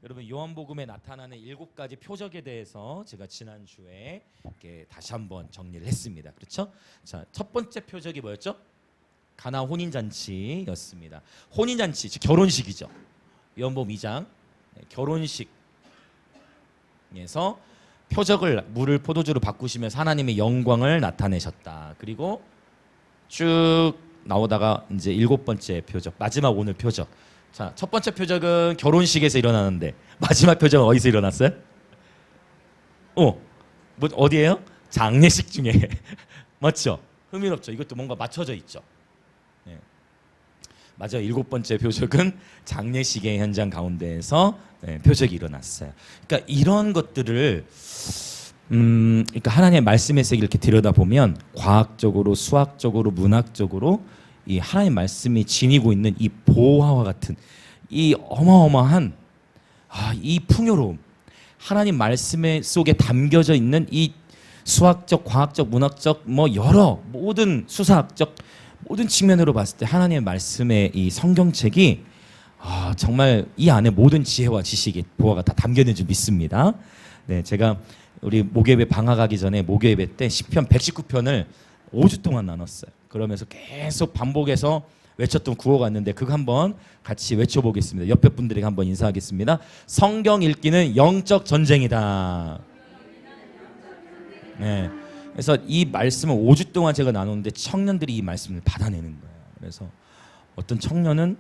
여러분 요한복음에 나타나는 7가지 표적에 대해서 제가 지난주에 이렇게 다시 한번 정리를 했습니다. 그렇죠? 자, 첫 번째 표적이 뭐였죠? 가나 혼인잔치였습니다. 혼인잔치, 즉 결혼식이죠. 요한복음 2장 결혼식에서 표적을 물을 포도주로 바꾸시면서 하나님의 영광을 나타내셨다. 그리고 쭉 나오다가 이제 7번째 표적, 마지막 오늘 표적. 자, 첫 번째 표적은 결혼식에서 일어나는데 마지막 표적은 어디서 일어났어요? 뭐 어디예요? 장례식 중에 맞죠? 흥미롭죠? 이것도 뭔가 맞춰져 있죠. 네. 맞아요. 7번째 표적은 장례식의 현장 가운데에서 표적이 일어났어요. 그러니까 이런 것들을 그러니까 하나님의 말씀에서 이렇게 들여다보면 과학적으로, 수학적으로, 문학적으로 이 하나님의 말씀이 지니고 있는 이 보화와 같은 이 어마어마한 이 풍요로움, 하나님 말씀 속에 담겨져 있는 이 수학적, 과학적, 문학적 여러 모든 수사학적 모든 측면으로 봤을 때 하나님의 말씀의 이 성경책이 정말 이 안에 모든 지혜와 지식의 보화가 다 담겨 있는 줄 믿습니다. 네, 제가 우리 목요일에 방학하기 전에 목요일 때 시편 119편을 5주 동안 나눴어요. 그러면서 계속 반복해서 외쳤던 구호가 있는데 그거 한번 같이 외쳐보겠습니다. 옆에 분들에게 한번 인사하겠습니다. 성경 읽기는 영적 전쟁이다. 네. 그래서 이 말씀을 5주 동안 제가 나누는데 청년들이 이 말씀을 받아내는 거예요. 그래서 어떤 청년은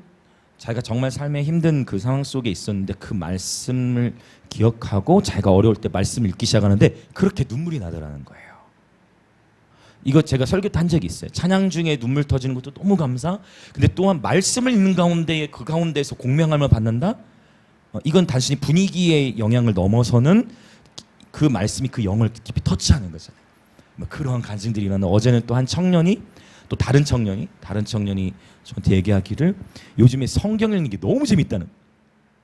자기가 정말 삶에 힘든 그 상황 속에 있었는데 그 말씀을 기억하고 자기가 어려울 때 말씀을 읽기 시작하는데 그렇게 눈물이 나더라는 거예요. 이거 제가 설교 한 적이 있어요. 찬양 중에 눈물 터지는 것도 너무 감사. 근데 또한 말씀을 읽는 가운데 그 가운데에서 공명함을 받는다. 이건 단순히 분위기의 영향을 넘어서는 그 말씀이 그 영을 깊이 터치하는 거잖아요. 그러한 간증들이 일어나. 어제는 또 한 청년이 또 다른 청년이 저한테 얘기하기를 요즘에 성경 읽는 게 너무 재밌다는.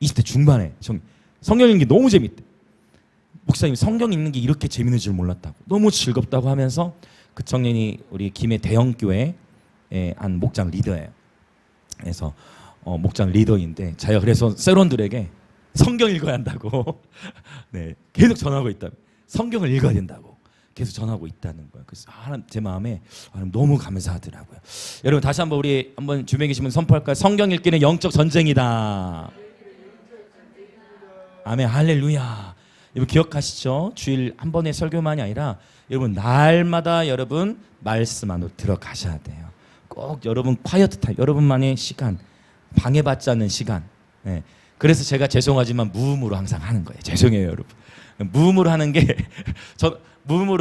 20대 중반에 성경 읽는 게 너무 재밌대. 목사님 성경 읽는 게 이렇게 재밌는 줄 몰랐다고. 너무 즐겁다고 하면서 그 청년이 우리 김해 대형교회 한 목장 리더예요. 그래서 목장 리더인데 자기가 그래서 세론들에게 성경 읽어야 한다고 네, 계속 전하고 있다. 성경을 읽어야 된다고 계속 전하고 있다는 거예요. 그래서 제 마음에 너무 감사하더라고요. 여러분 다시 한번 우리 한번 주변에 계시면 선포할까요? 성경 읽기는 영적 전쟁이다. 아멘, 할렐루야. 여러분 기억하시죠? 주일 한 번의 설교만이 아니라 여러분 날마다 여러분 말씀 안으로 들어가셔야 돼요. 꼭 여러분 콰이어트 타임, 여러분만의 시간, 방해받지 않는 시간. 네. 그래서 제가 죄송하지만 무음으로 항상 하는 거예요. 죄송해요, 여러분. 무음으로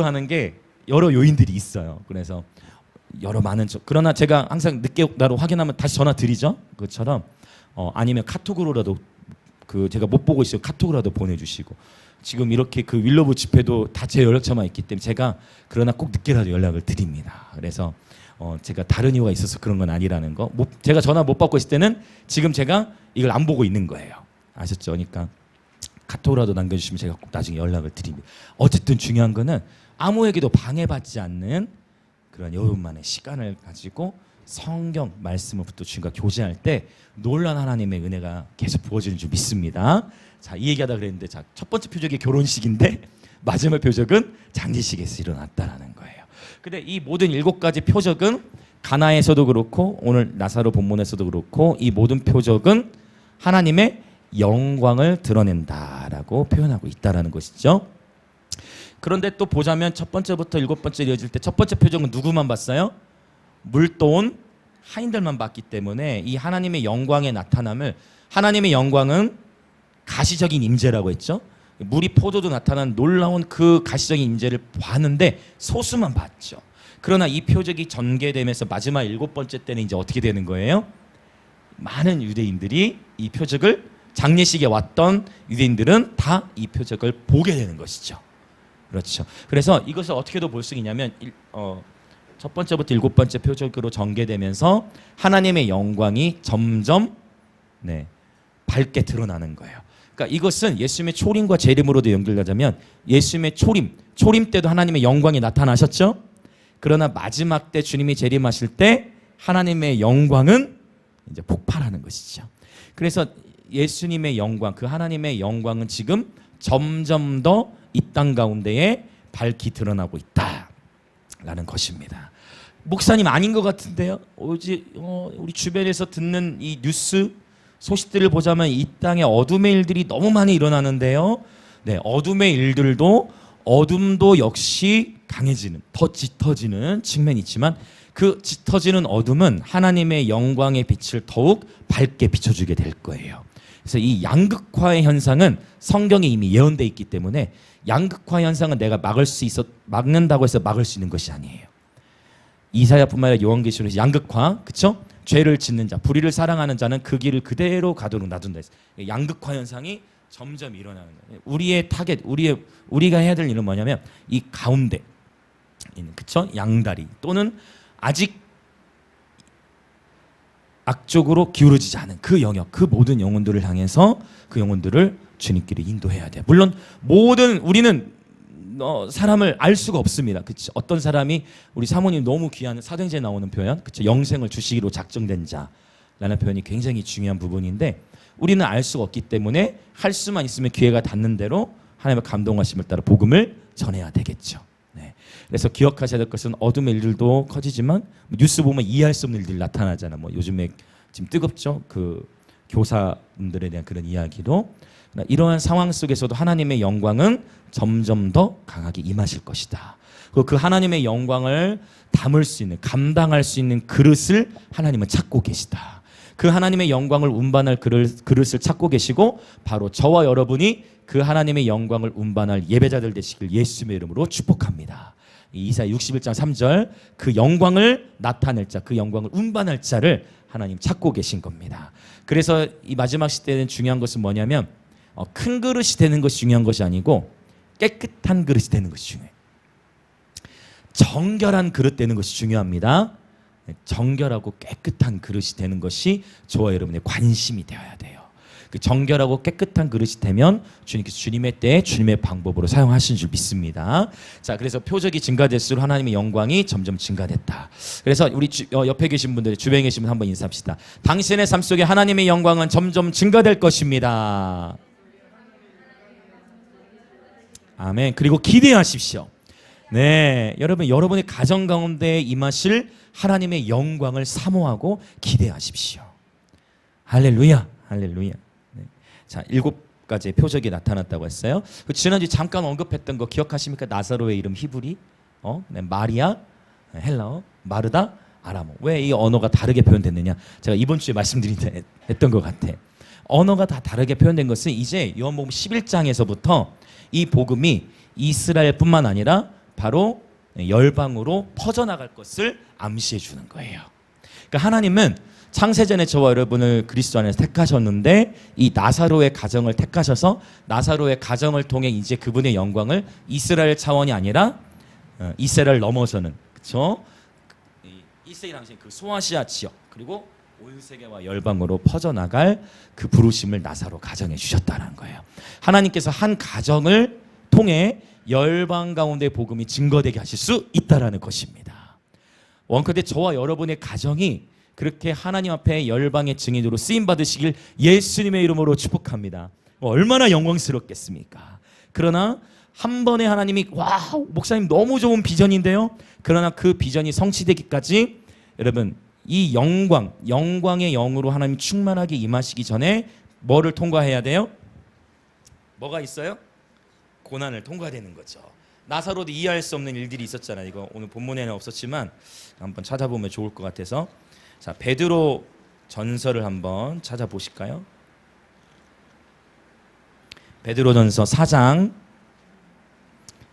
하는 게 여러 요인들이 있어요. 그래서 그러나 제가 항상 늦게 나로 확인하면 다시 전화 드리죠. 그것처럼 아니면 카톡으로라도 제가 못 보고 있어요. 카톡으로라도 보내주시고. 지금 이렇게 그 윌러브 집회도 다 제 연락처만 있기 때문에 제가 그러나 꼭 늦게라도 연락을 드립니다. 그래서 제가 다른 이유가 있어서 그런 건 아니라는 거. 제가 전화 못 받고 있을 때는 지금 제가 이걸 안 보고 있는 거예요. 아셨죠? 그러니까 카톡으로라도 남겨주시면 제가 꼭 나중에 연락을 드립니다. 어쨌든 중요한 거는 아무에게도 방해받지 않는 그런 여러분만의 시간을 가지고 성경 말씀을부터 주님과 교제할 때 놀라운 하나님의 은혜가 계속 부어지는 줄 믿습니다. 자, 이 얘기하다 그랬는데 자, 첫 번째 표적이 결혼식인데 마지막 표적은 장례식에서 일어났다라는 거예요. 근데 이 모든 7가지 표적은 가나에서도 그렇고 오늘 나사로 본문에서도 그렇고 이 모든 표적은 하나님의 영광을 드러낸다라고 표현하고 있다라는 것이죠. 그런데 또 보자면 첫 번째부터 7번째 이어질 때 첫 번째 표적은 누구만 봤어요? 물도온 하인들만 봤기 때문에 이 하나님의 영광의 나타남을, 하나님의 영광은 가시적인 임재라고 했죠. 물이 포도도 나타난 놀라운 그 가시적인 임재를 봤는데 소수만 봤죠. 그러나 이 표적이 전개되면서 마지막 7번째 때는 이제 어떻게 되는 거예요? 많은 유대인들이 이 표적을, 장례식에 왔던 유대인들은 다 이 표적을 보게 되는 것이죠. 그렇죠. 그래서 이것을 어떻게도 볼 수 있냐면 첫 번째부터 7번째 표적으로 전개되면서 하나님의 영광이 점점 밝게 드러나는 거예요. 그러니까 이것은 예수님의 초림과 재림으로도 연결하자면 예수님의 초림 때도 하나님의 영광이 나타나셨죠. 그러나 마지막 때 주님이 재림하실 때 하나님의 영광은 이제 폭발하는 것이죠. 그래서 예수님의 영광, 그 하나님의 영광은 지금 점점 더 이 땅 가운데에 밝히 드러나고 있다라는 것입니다. 목사님 아닌 것 같은데요? 우리 주변에서 듣는 이 뉴스 소식들을 보자면 이 땅에 어둠의 일들이 너무 많이 일어나는데요. 네, 어둠의 일들도 어둠도 역시 강해지는, 더 짙어지는 측면이 있지만 그 짙어지는 어둠은 하나님의 영광의 빛을 더욱 밝게 비춰주게 될 거예요. 그래서 이 양극화의 현상은 성경에 이미 예언되어 있기 때문에 양극화 현상은 내가 막는다고 해서 막을 수 있는 것이 아니에요. 이사야뿐만 아니라 요한계시록에서 양극화, 그렇죠? 죄를 짓는 자, 불의를 사랑하는 자는 그 길을 그대로 가도록 놔둔다 했어요. 양극화 현상이 점점 일어나는 거예요. 우리의 타겟, 우리가 해야 될 일은 뭐냐면 이 가운데 있는, 그렇죠? 양다리 또는 아직 악쪽으로 기울어지지 않은 그 영역, 그 모든 영혼들을 향해서 그 영혼들을 주님끼리 인도해야 돼요. 물론 우리는 사람을 알 수가 없습니다. 그치? 어떤 사람이 우리 사모님 너무 귀한 사도행전에 나오는 표현, 그치? 영생을 주시기로 작정된 자라는 표현이 굉장히 중요한 부분인데 우리는 알 수가 없기 때문에 할 수만 있으면 기회가 닿는 대로 하나님의 감동하심을 따라 복음을 전해야 되겠죠. 네. 그래서 기억하셔야 될 것은 어둠의 일들도 커지지만 뉴스 보면 이해할 수 없는 일들이 나타나잖아. 뭐 요즘에 지금 뜨겁죠. 그 교사분들에 대한 그런 이야기로 이러한 상황 속에서도 하나님의 영광은 점점 더 강하게 임하실 것이다. 그리고 그 하나님의 영광을 담을 수 있는, 감당할 수 있는 그릇을 하나님은 찾고 계시다. 그 하나님의 영광을 운반할 그릇을 찾고 계시고 바로 저와 여러분이 그 하나님의 영광을 운반할 예배자들 되시길 예수님의 이름으로 축복합니다. 이사야 61장 3절 그 영광을 나타낼 자, 그 영광을 운반할 자를 하나님 찾고 계신 겁니다. 그래서 이 마지막 시대는 중요한 것은 뭐냐면 큰 그릇이 되는 것이 중요한 것이 아니고 깨끗한 그릇이 되는 것이 중요해요. 정결한 그릇 되는 것이 중요합니다. 정결하고 깨끗한 그릇이 되는 것이 저와 여러분의 관심이 되어야 돼요. 그 정결하고 깨끗한 그릇이 되면 주님께서 주님의 때에 주님의 방법으로 사용하시는 줄 믿습니다. 자, 그래서 표적이 증가될수록 하나님의 영광이 점점 증가됐다. 그래서 우리 옆에 계신 분들, 주변에 계신 분 한번 인사합시다. 당신의 삶 속에 하나님의 영광은 점점 증가될 것입니다. 아멘. 그리고 기대하십시오. 네, 여러분의 가정 가운데 임하실 하나님의 영광을 사모하고 기대하십시오. 할렐루야, 할렐루야. 네. 자, 7가지의 표적이 나타났다고 했어요. 지난주에 잠깐 언급했던 거 기억하십니까? 나사로의 이름 히브리, 네, 마리아, 헬라어, 마르다, 아람어. 왜 이 언어가 다르게 표현됐느냐? 제가 이번 주에 말씀드렸던 것 같아. 언어가 다 다르게 표현된 것은 이제 요한복음 11장에서부터 이 복음이 이스라엘뿐만 아니라 바로 열방으로 퍼져나갈 것을 암시해 주는 거예요. 그러니까 하나님은 창세전에 저와 여러분을 그리스도 안에서 택하셨는데 이 나사로의 가정을 택하셔서 나사로의 가정을 통해 이제 그분의 영광을 이스라엘 차원이 아니라 이스라엘 넘어서는, 그렇죠? 이스라엘 당시 그 소아시아 지역 그리고 온 세계와 열방으로 퍼져나갈 그 부르심을 나사로 가정해 주셨다는 거예요. 하나님께서 한 가정을 통해 열방 가운데 복음이 증거되게 하실 수 있다라는 것입니다. 원컨대 저와 여러분의 가정이 그렇게 하나님 앞에 열방의 증인으로 쓰임 받으시길 예수님의 이름으로 축복합니다. 얼마나 영광스럽겠습니까? 그러나 한 번에 하나님이 목사님 너무 좋은 비전인데요. 그러나 그 비전이 성취되기까지 여러분 이 영광의 영으로 하나님 충만하게 임하시기 전에 뭐를 통과해야 돼요? 뭐가 있어요? 고난을 통과되는 거죠. 나사로도 이해할 수 없는 일들이 있었잖아요. 이거 오늘 본문에는 없었지만 한번 찾아보면 좋을 것 같아서 자, 베드로 전서를 한번 찾아보실까요? 베드로 전서 4장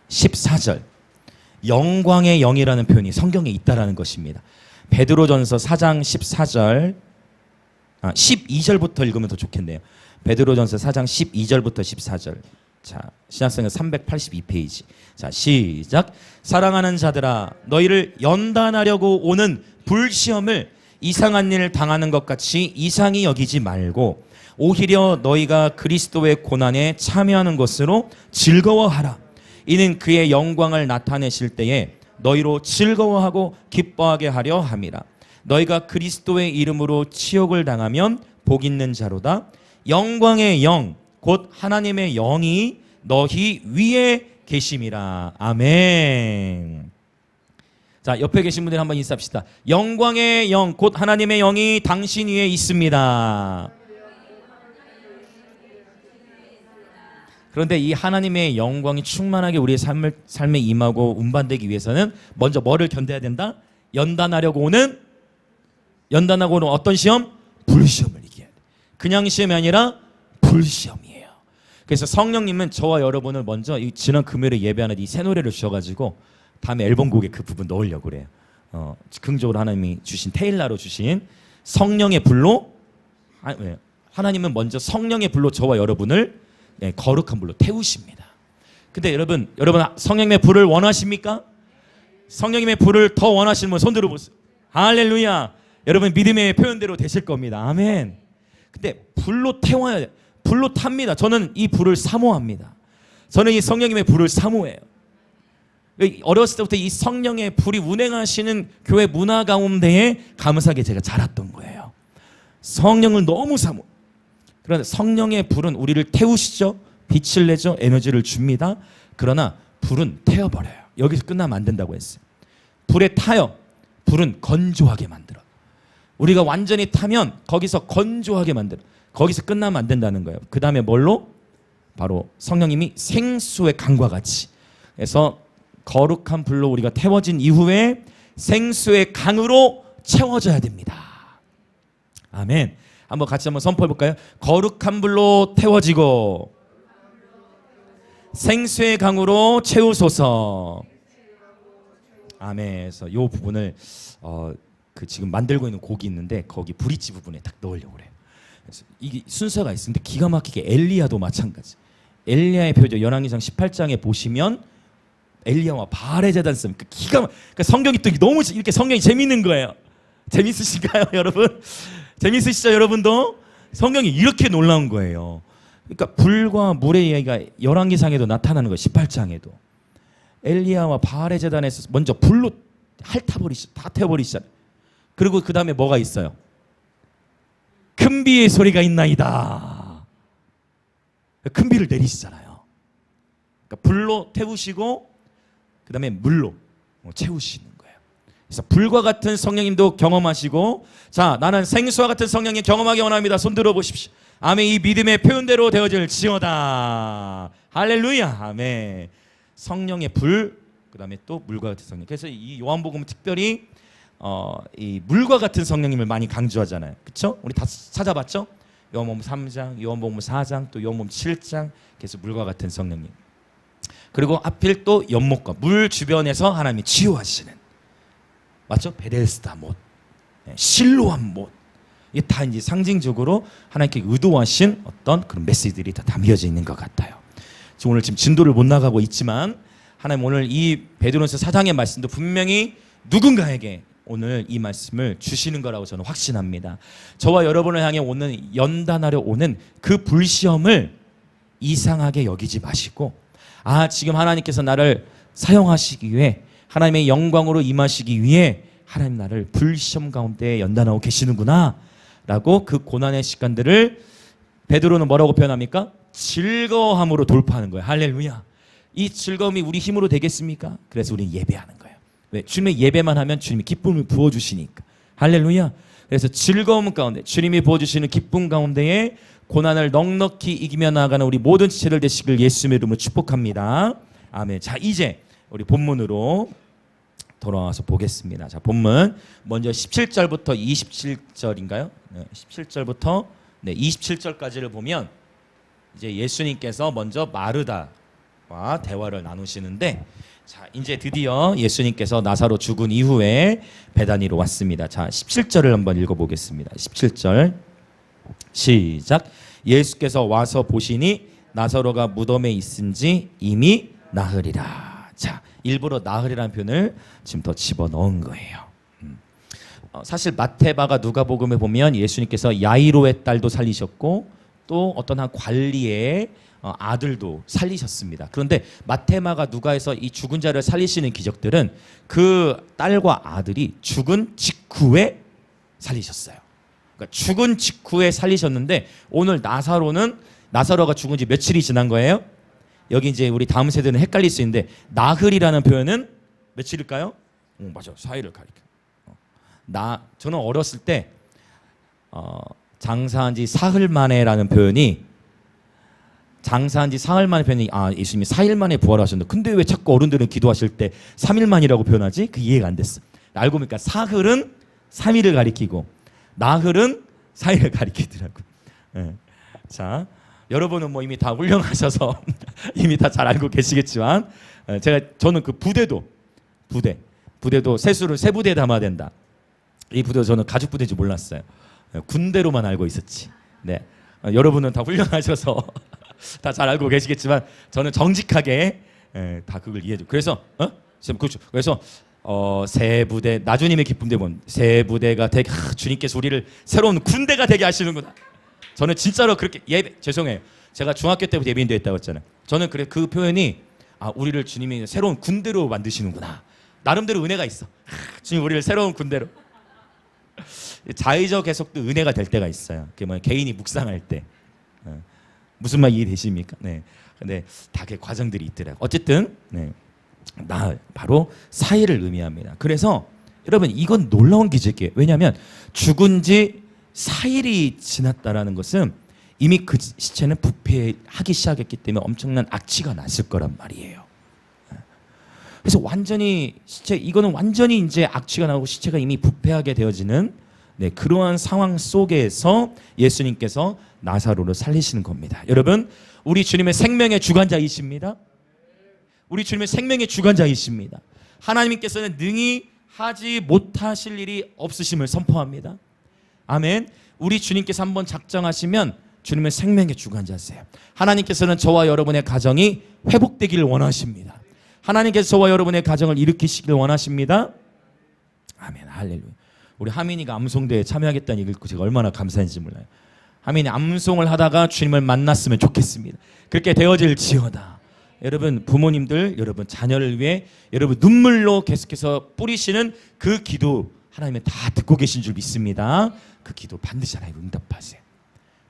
14절 영광의 영이라는 표현이 성경에 있다라는 것입니다. 베드로 전서 4장 14절 12절부터 읽으면 더 좋겠네요. 베드로 전서 4장 12절부터 14절. 자, 신약성경 382페이지. 자, 시작. 사랑하는 자들아, 너희를 연단하려고 오는 불시험을 이상한 일을 당하는 것 같이 이상히 여기지 말고 오히려 너희가 그리스도의 고난에 참여하는 것으로 즐거워하라. 이는 그의 영광을 나타내실 때에 너희로 즐거워하고 기뻐하게 하려 함이라. 너희가 그리스도의 이름으로 치욕을 당하면 복 있는 자로다. 영광의 영 곧 하나님의 영이 너희 위에 계심이라. 아멘. 자, 옆에 계신 분들 한번 인사합시다. 영광의 영 곧 하나님의 영이 당신 위에 있습니다. 그런데 이 하나님의 영광이 충만하게 우리의 삶에 임하고 운반되기 위해서는 먼저 뭐를 견뎌야 된다? 연단하고 오는 어떤 시험? 불시험을 이겨야 돼. 그냥 시험이 아니라 불시험이에요. 그래서 성령님은 저와 여러분을 먼저 이 지난 금요일에 예배하는 이 새 노래를 주셔가지고 다음에 앨범곡에 그 부분 넣으려고 그래요. 긍정적으로 하나님이 주신 테일러로 주신 성령의 불로 하나님은 먼저 성령의 불로 저와 여러분을 거룩한 불로 태우십니다. 근데 여러분 성령의 불을 원하십니까? 성령님의 불을 더 원하시는 분 손 들어보세요. 할렐루야. 여러분 믿음의 표현대로 되실 겁니다. 아멘. 근데 불로 태워야 돼요. 불로 탑니다. 저는 이 불을 사모합니다. 저는 이 성령님의 불을 사모해요. 어렸을 때부터 이 성령의 불이 운행하시는 교회 문화 가운데에 감사하게 제가 자랐던 거예요. 성령을 너무 사모. 그런데 성령의 불은 우리를 태우시죠. 빛을 내죠. 에너지를 줍니다. 그러나 불은 태워버려요. 여기서 끝나면 안 된다고 했어요. 불에 타요. 불은 건조하게 만들어. 우리가 완전히 타면 거기서 건조하게 만들어. 거기서 끝나면 안 된다는 거예요. 그 다음에 뭘로? 바로 성령님이 생수의 강과 같이. 그래서 거룩한 불로 우리가 태워진 이후에 생수의 강으로 채워져야 됩니다. 아멘. 한번 같이 한번 선포해 볼까요? 거룩한 불로 태워지고 생수의 강으로 채우소서. 아멘. 그래서 이 부분을 그 지금 만들고 있는 곡이 있는데 거기 브릿지 부분에 딱 넣으려고 그래요. 그래서 이게 순서가 있는데 기가 막히게 엘리야도 마찬가지. 엘리야의 표적 열왕기상 18장에 보시면 엘리야와 바알의 제단 싸움. 그러니까 성경이 또 너무 이렇게 성경이 재밌는 거예요. 재밌으신가요, 여러분? 재밌으시죠, 여러분도? 성경이 이렇게 놀라운 거예요. 그러니까 불과 물의 이야기가 열왕기상에도 나타나는 거예요. 18장에도 엘리야와 바알의 제단에서 먼저 불로 다 태워버리시잖아요. 그리고 그 다음에 뭐가 있어요? 큰 비의 소리가 있나이다. 큰 비를 내리시잖아요. 그러니까 불로 태우시고 그 다음에 물로 채우시는 거예요. 그래서 불과 같은 성령님도 경험하시고, 자, 나는 생수와 같은 성령님 경험하기 원합니다. 손 들어보십시오. 아멘. 이 믿음의 표현대로 되어질지어다. 할렐루야. 아멘. 성령의 불, 그 다음에 또 물과 같은 성령. 그래서 이 요한복음은 특별히 이 물과 같은 성령님을 많이 강조하잖아요. 그렇죠? 우리 다 찾아봤죠? 요한복음 3장, 요한복음 4장, 또 요한복음 7장. 그래서 물과 같은 성령님. 그리고 하필 또 연못과 물 주변에서 하나님이 치유하시는, 맞죠? 베데스다 못, 실로암 못. 이게 다 이제 상징적으로 하나님께 의도하신 어떤 그런 메시지들이 다 담겨져 있는 것 같아요. 오늘 지금 진도를 못 나가고 있지만 하나님 오늘 이 베드로전서 4장의 말씀도 분명히 누군가에게 오늘 이 말씀을 주시는 거라고 저는 확신합니다. 저와 여러분을 향해 오는 연단하려 오는 그 불시험을 이상하게 여기지 마시고, 지금 하나님께서 나를 사용하시기 위해 하나님의 영광으로 임하시기 위해 하나님 나를 불시험 가운데 연단하고 계시는구나 라고 그 고난의 시간들을 베드로는 뭐라고 표현합니까? 즐거움으로 돌파하는 거예요. 할렐루야. 이 즐거움이 우리 힘으로 되겠습니까? 그래서 우리는 예배하는 거예요. 왜? 주님의 예배만 하면 주님이 기쁨을 부어주시니까. 할렐루야. 그래서 즐거움 가운데 주님이 부어주시는 기쁨 가운데에 고난을 넉넉히 이기며 나아가는 우리 모든 지체들 되시길 예수님의 이름으로 축복합니다. 아멘. 자, 이제 우리 본문으로 돌아와서 보겠습니다. 자, 본문 먼저 17절부터 27절인가요? 17절부터 27절까지를 보면 이제 예수님께서 먼저 마르다와 대화를 나누시는데, 자, 이제 드디어 예수님께서 나사로 죽은 이후에 베다니로 왔습니다. 자, 17절을 한번 읽어보겠습니다. 17절 시작. 예수께서 와서 보시니 나사로가 무덤에 있은지 이미 나으리라. 자, 일부러 나으리라는 표현을 지금 더 집어넣은 거예요. 사실 마태바가 누가복음에 보면 예수님께서 야이로의 딸도 살리셨고 또 어떤 한 관리의 아들도 살리셨습니다. 그런데 마테마가 누가에서 이 죽은 자를 살리시는 기적들은 그 딸과 아들이 죽은 직후에 살리셨어요. 그러니까 죽은 직후에 살리셨는데 오늘 나사로가 죽은 지 며칠이 지난 거예요? 여기 이제 우리 다음 세대는 헷갈릴 수 있는데 나흘이라는 표현은 며칠일까요? 맞아, 4일을 가리켜. 저는 어렸을 때 장사한 지 사흘 만에라는 표현이 예수님이 4일 만에 부활하셨는데 근데 왜 자꾸 어른들은 기도하실 때 3일 만이라고 표현하지? 그 이해가 안 됐어. 알고 보니까 사흘은 3일을 가리키고 나흘은 4일을 가리키더라고. 네. 자, 여러분은 뭐 이미 다 훌륭하셔서 이미 다 잘 알고 계시겠지만 저는 그 부대도 세수를 세 부대에 담아야 된다. 이 부대도 저는 가죽 부대인지 몰랐어요. 군대로만 알고 있었지. 네. 여러분은 다 훌륭하셔서 다 잘 알고 계시겠지만 저는 정직하게 다 그걸 이해해줘. 그래서 그렇죠. 그래서 새 부대 나주님의 기쁨 되면 새 부대가 되게 주님께서 우리를 새로운 군대가 되게 하시는구나. 저는 진짜로 그렇게 죄송해요. 제가 중학교 때부터 예비인도 했다고 했잖아요. 저는 그 표현이 우리를 주님이 새로운 군대로 만드시는구나. 나름대로 은혜가 있어. 주님 우리를 새로운 군대로. 자의적 해석도 은혜가 될 때가 있어요. 그게 뭐 개인이 묵상할 때. 무슨 말 이해되십니까? 네. 근데 다 그 과정들이 있더라고요. 어쨌든 바로 사일을 의미합니다. 그래서 여러분 이건 놀라운 기적이에요. 왜냐하면 죽은 지 4일이 지났다라는 것은 이미 그 시체는 부패하기 시작했기 때문에 엄청난 악취가 났을 거란 말이에요. 그래서 이거는 완전히 이제 악취가 나고 시체가 이미 부패하게 되어지는 그러한 상황 속에서 예수님께서 나사로를 살리시는 겁니다. 여러분, 우리 주님의 생명의 주관자이십니다. 우리 주님의 생명의 주관자이십니다. 하나님께서는 능히 하지 못하실 일이 없으심을 선포합니다. 아멘. 우리 주님께서 한번 작정하시면 주님의 생명의 주관자세요. 하나님께서는 저와 여러분의 가정이 회복되기를 원하십니다. 하나님께서 저와 여러분의 가정을 일으키시기를 원하십니다. 아멘. 할렐루야. 우리 하민이가 암송대회에 참여하겠다는 얘기를 듣고 제가 얼마나 감사한지 몰라요. 하민이 암송을 하다가 주님을 만났으면 좋겠습니다. 그렇게 되어질지어다. 여러분 부모님들, 여러분 자녀를 위해 여러분 눈물로 계속해서 뿌리시는 그 기도 하나님은 다 듣고 계신 줄 믿습니다. 그 기도 반드시 하나님 응답하세요.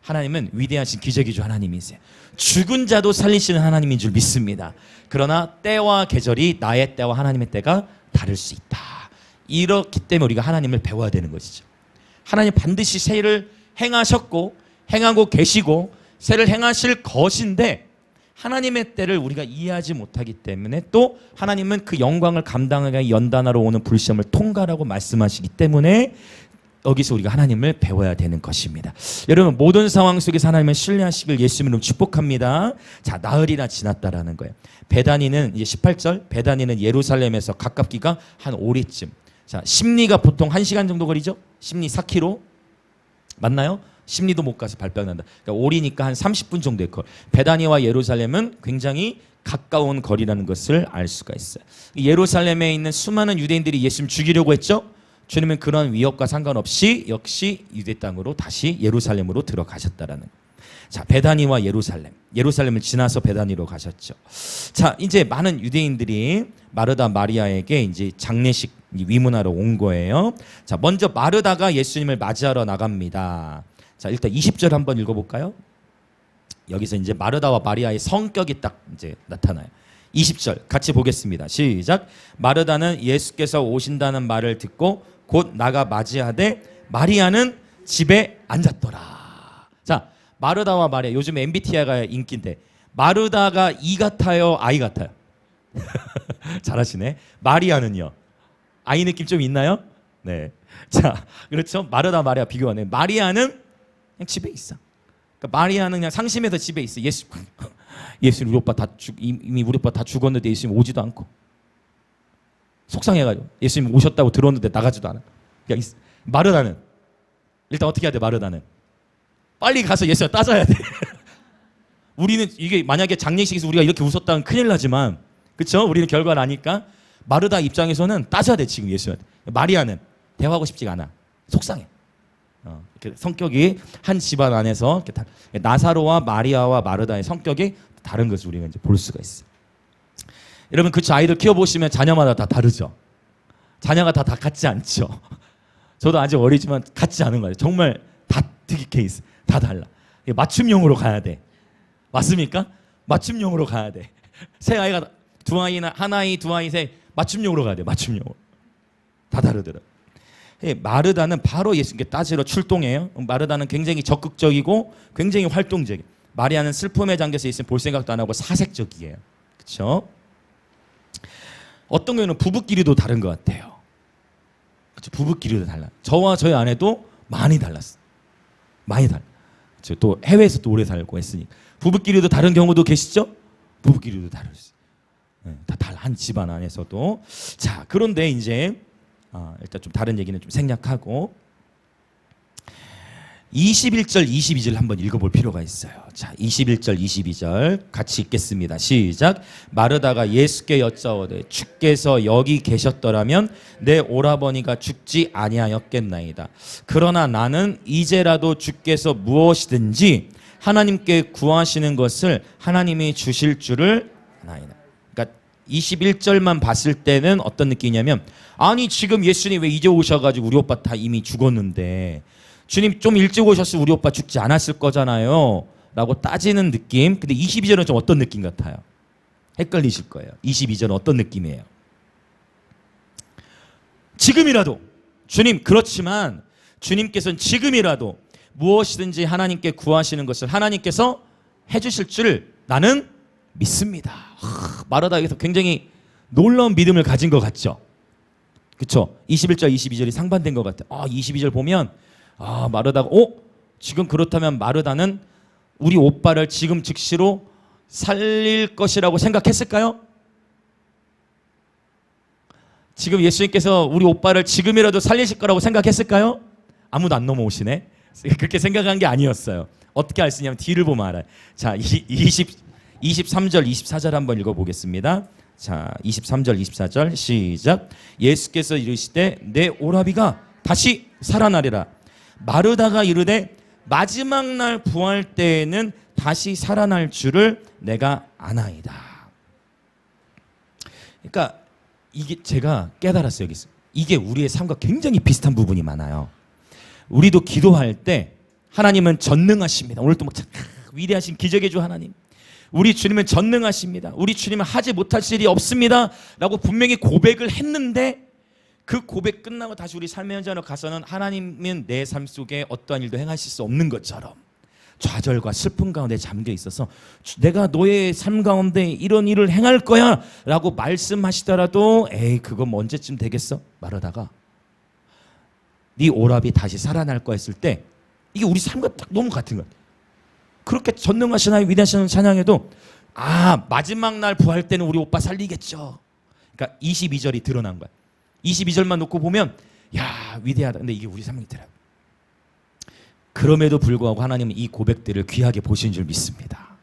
하나님은 위대하신 기적의 주 하나님이세요. 죽은 자도 살리시는 하나님인 줄 믿습니다. 그러나 때와 계절이 나의 때와 하나님의 때가 다를 수 있다. 이렇기 때문에 우리가 하나님을 배워야 되는 것이죠. 하나님 반드시 새를 행하셨고 행하고 계시고 새를 행하실 것인데 하나님의 때를 우리가 이해하지 못하기 때문에 또 하나님은 그 영광을 감당하기 연단하러 오는 불시험을 통과라고 말씀하시기 때문에 여기서 우리가 하나님을 배워야 되는 것입니다. 여러분 모든 상황 속에서 하나님을 신뢰하시길 예수님으로 축복합니다. 자, 나흘이나 지났다라는 거예요. 베다니는 이제 18절 베다니는 예루살렘에서 가깝기가 한 오리쯤. 자, 심리가 보통 1시간 정도 거리죠? 심리 4km 맞나요? 심리도 못 가서 발병 난다. 그러니까 오리니까 한 30분 정도의 거리. 베다니와 예루살렘은 굉장히 가까운 거리라는 것을 알 수가 있어요. 예루살렘에 있는 수많은 유대인들이 예수님 죽이려고 했죠. 주님은 그런 위협과 상관없이 역시 유대 땅으로 다시 예루살렘으로 들어가셨다라는. 자, 베다니와 예루살렘을 지나서 베다니로 가셨죠. 자, 이제 많은 유대인들이 마르다 마리아에게 이제 장례식 위문하러 온 거예요. 자, 먼저 마르다가 예수님을 맞이하러 나갑니다. 자, 일단 20절 한번 읽어볼까요? 여기서 이제 마르다와 마리아의 성격이 딱 이제 나타나요. 20절 같이 보겠습니다. 시작. 마르다는 예수께서 오신다는 말을 듣고 곧 나가 맞이하되 마리아는 집에 앉았더라. 자, 마르다와 마리아 요즘 MBTI가 인기인데 마르다가 E 같아요, I 같아요? 잘하시네. 마리아는요? I 느낌 좀 있나요? 네. 자, 그렇죠. 마르다 마리아 비교하네. 마리아는 그냥 집에 있어. 그러니까 마리아는 그냥 상심해서 집에 있어. 예수님 우리 오빠 이미 우리 오빠 다 죽었는데 예수님 오지도 않고 속상해가지고 예수님 오셨다고 들었는데 나가지도 않아. 그냥 마르다는 일단 어떻게 해야 돼? 마르다는 빨리 가서 예수님 따져야 돼. 우리는 이게 만약에 장례식에서 우리가 이렇게 웃었다면 큰일 나지만 그렇죠? 우리는 결과를 아니까 마르다 입장에서는 따져야 돼 지금 예수님한테. 마리아는 대화하고 싶지가 않아. 속상해. 이렇게 성격이 한 집안 안에서 이렇게 나사로와 마리아와 마르다의 성격이 다른 것을 우리가 이제 볼 수가 있어요. 여러분 그쵸? 아이들 키워보시면 자녀마다 다 다르죠. 자녀가 다 같지 않죠. 저도 아직 어리지만 같지 않은 거예요. 정말 다 특이 케이스, 다 달라. 맞춤형으로 가야 돼. 맞습니까? 맞춤형으로 가야 돼. 세 아이가 두 아이나 한 아이, 두 아이, 세 맞춤형으로 가야 돼. 맞춤형으로. 다 다르더라. 마르다는 바로 예수님께 따지러 출동해요. 마르다는 굉장히 적극적이고 굉장히 활동적이. 마리아는 슬픔에 잠겨서 있으면 볼 생각도 안 하고 사색적이에요. 그렇죠? 어떤 경우는 부부끼리도 다른 것 같아요. 그렇죠? 부부끼리도 달라. 저와 저희 아내도 많이 달랐어. 많이 달라. 그렇죠? 또 해외에서 또 오래 살고 했으니 부부끼리도 다른 경우도 계시죠? 부부끼리도 다를 수 있어요. 네, 다 달라. 한 집안 안에서도. 자, 그런데 이제 일단 좀 다른 얘기는 좀 생략하고 21절 22절 한번 읽어볼 필요가 있어요. 자, 21절 22절 같이 읽겠습니다. 시작. 마르다가 예수께 여짜오되 주께서 여기 계셨더라면 내 오라버니가 죽지 아니하였겠나이다. 그러나 나는 이제라도 주께서 무엇이든지 하나님께 구하시는 것을 하나님이 주실 줄을 아나이다. 그러니까 21절만 봤을 때는 어떤 느낌이냐면, 아니 지금 예수님 왜 이제 오셔가지고 우리 오빠 다 이미 죽었는데 주님 좀 일찍 오셨으면 우리 오빠 죽지 않았을 거잖아요 라고 따지는 느낌. 근데 22절은 좀 어떤 느낌 같아요? 헷갈리실 거예요. 22절은 어떤 느낌이에요? 지금이라도 주님, 그렇지만 주님께서는 지금이라도 무엇이든지 하나님께 구하시는 것을 하나님께서 해주실 줄 나는 믿습니다. 마르다 여기서 굉장히 놀라운 믿음을 가진 것 같죠? 그렇죠? 21절 22절이 상반된 것 같아요. 22절 보면 마르다가 지금 그렇다면 마르다는 우리 오빠를 지금 즉시로 살릴 것이라고 생각했을까요? 지금 예수님께서 우리 오빠를 지금이라도 살리실 거라고 생각했을까요? 아무도 안 넘어오시네. 그렇게 생각한 게 아니었어요. 어떻게 알 수 있냐면 뒤를 보면 알아요. 자, 23절 24절 한번 읽어보겠습니다. 자, 23절 24절 시작. 예수께서 이르시되 내 오라비가 다시 살아나리라. 마르다가 이르되 마지막 날 부활 때에는 다시 살아날 줄을 내가 아나이다. 그러니까 이게 제가 깨달았어요. 여기서 이게 우리의 삶과 굉장히 비슷한 부분이 많아요. 우리도 기도할 때 하나님은 전능하십니다. 오늘 또 막 위대하신 기적의 주 하나님, 우리 주님은 전능하십니다. 우리 주님은 하지 못하실 일이 없습니다 라고 분명히 고백을 했는데, 그 고백 끝나고 다시 우리 삶의 현장으로 가서는 하나님은 내 삶 속에 어떠한 일도 행하실 수 없는 것처럼 좌절과 슬픔 가운데 잠겨 있어서 내가 너의 삶 가운데 이런 일을 행할 거야 라고 말씀하시더라도 에이 그건 뭐 언제쯤 되겠어? 말하다가 네 오랍이 다시 살아날 거야 했을 때 이게 우리 삶과 딱 너무 같은 거야. 그렇게 전능하신 하나님 위대하신 찬양해도 마지막 날 부활 때는 우리 오빠 살리겠죠. 그러니까 22절이 드러난 거야. 22절만 놓고 보면 야 위대하다. 근데 이게 우리 삶이더라. 그럼에도 불구하고 하나님은 이 고백들을 귀하게 보신 줄 믿습니다.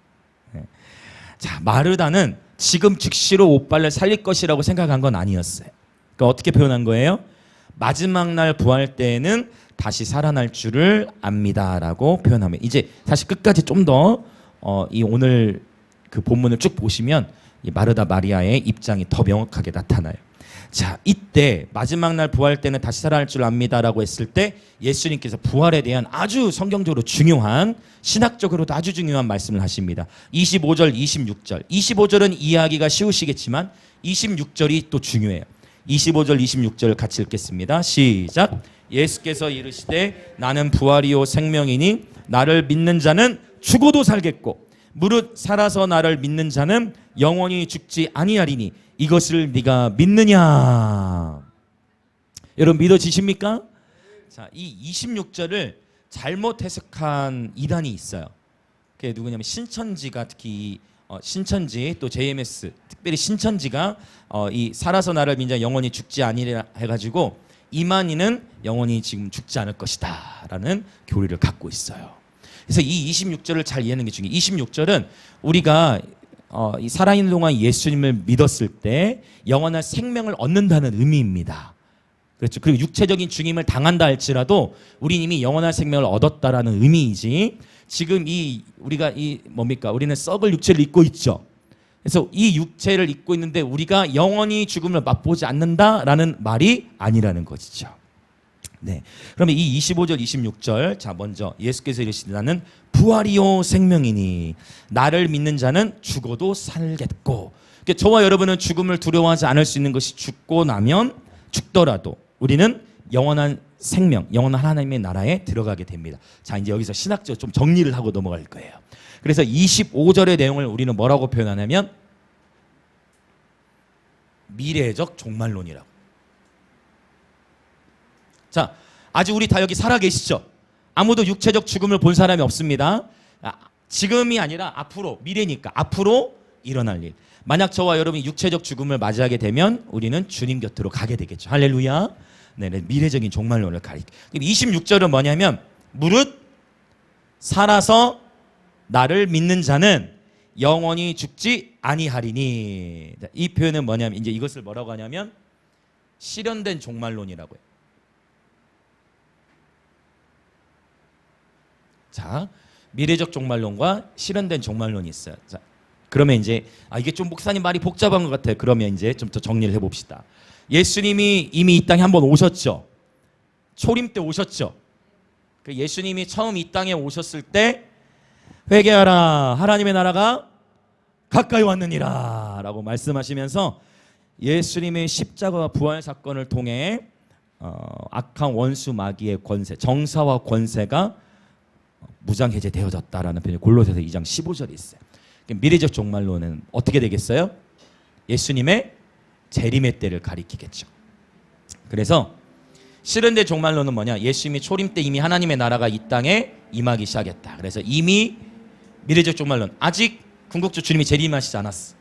자, 마르다는 지금 즉시로 오빠를 살릴 것이라고 생각한 건 아니었어요. 그러니까 어떻게 표현한 거예요? 마지막 날 부활 때에는 다시 살아날 줄을 압니다라고 표현하면, 이제 사실 끝까지 좀 더 이 오늘 그 본문을 쭉 보시면 이 마르다 마리아의 입장이 더 명확하게 나타나요. 자, 이때 마지막 날 부활 때는 다시 살아날 줄 압니다라고 했을 때 예수님께서 부활에 대한 아주 성경적으로 중요한, 신학적으로도 아주 중요한 말씀을 하십니다. 25절 26절 25절은 이해하기가 쉬우시겠지만 26절이 또 중요해요. 25절 26절 같이 읽겠습니다. 시작. 예수께서 이르시되 나는 부활이요 생명이니 나를 믿는 자는 죽어도 살겠고 무릇 살아서 나를 믿는 자는 영원히 죽지 아니하리니 이것을 네가 믿느냐? 여러분 믿어지십니까? 자, 이 26절을 잘못 해석한 이단이 있어요. 그게 누구냐면 신천지가, 특히 신천지 또 JMS, 특별히 신천지가 이 살아서 나를 믿는 자 영원히 죽지 아니라 해가지고 이만희는 영원히 지금 죽지 않을 것이다 라는 교리를 갖고 있어요. 그래서 이 26절을 잘 이해하는 게 중요해요. 26절은 우리가 이 살아있는 동안 예수님을 믿었을 때 영원한 생명을 얻는다는 의미입니다. 그렇죠. 그리고 육체적인 죽임을 당한다 할지라도 우리는 이미 영원한 생명을 얻었다라는 의미이지, 지금 우리가 우리는 썩을 육체를 입고 있죠. 그래서 이 육체를 입고 있는데 우리가 영원히 죽음을 맛보지 않는다라는 말이 아니라는 것이죠. 네. 그러면 이 25절, 26절, 자 먼저 예수께서 이르시되 나는 부활이요 생명이니 나를 믿는 자는 죽어도 살겠고. 그러니까 저와 여러분은 죽음을 두려워하지 않을 수 있는 것이 죽고 나면 죽더라도 우리는 영원한 생명, 영원한 하나님의 나라에 들어가게 됩니다. 자 이제 여기서 신학적으로 좀 정리를 하고 넘어갈 거예요. 그래서 25절의 내용을 우리는 뭐라고 표현하냐면 미래적 종말론이라고. 자, 아직 우리 다 여기 살아 계시죠? 아무도 육체적 죽음을 본 사람이 없습니다. 지금이 아니라 앞으로, 미래니까 앞으로 일어날 일. 만약 저와 여러분이 육체적 죽음을 맞이하게 되면 우리는 주님 곁으로 가게 되겠죠. 할렐루야. 네네, 미래적인 종말론을 가리켜. 26절은 뭐냐면 무릇 살아서 나를 믿는 자는 영원히 죽지 아니하리니. 이 표현은 뭐냐면 이제 이것을 뭐라고 하냐면 실현된 종말론이라고 해요. 자, 미래적 종말론과 실현된 종말론이 있어요. 자, 그러면 이제 이게 좀 목사님 말이 복잡한 것 같아요. 그러면 이제 좀 더 정리를 해봅시다. 예수님이 이미 이 땅에 한번 오셨죠. 초림 때 오셨죠. 그 예수님이 처음 이 땅에 오셨을 때 회개하라, 하나님의 나라가 가까이 왔느니라 라고 말씀하시면서 예수님의 십자가와 부활 사건을 통해 악한 원수 마귀의 권세, 정사와 권세가 무장해제되어졌다라는 표현이 골로새서 2장 15절에 있어요. 미래적 종말론은 어떻게 되겠어요? 예수님의 재림의 때를 가리키겠죠. 그래서 실현된 종말론은 뭐냐? 예수님이 초림 때 이미 하나님의 나라가 이 땅에 임하기 시작했다. 그래서 이미 미래적 종말론, 아직 궁극적 주님이 재림하시지 않았어.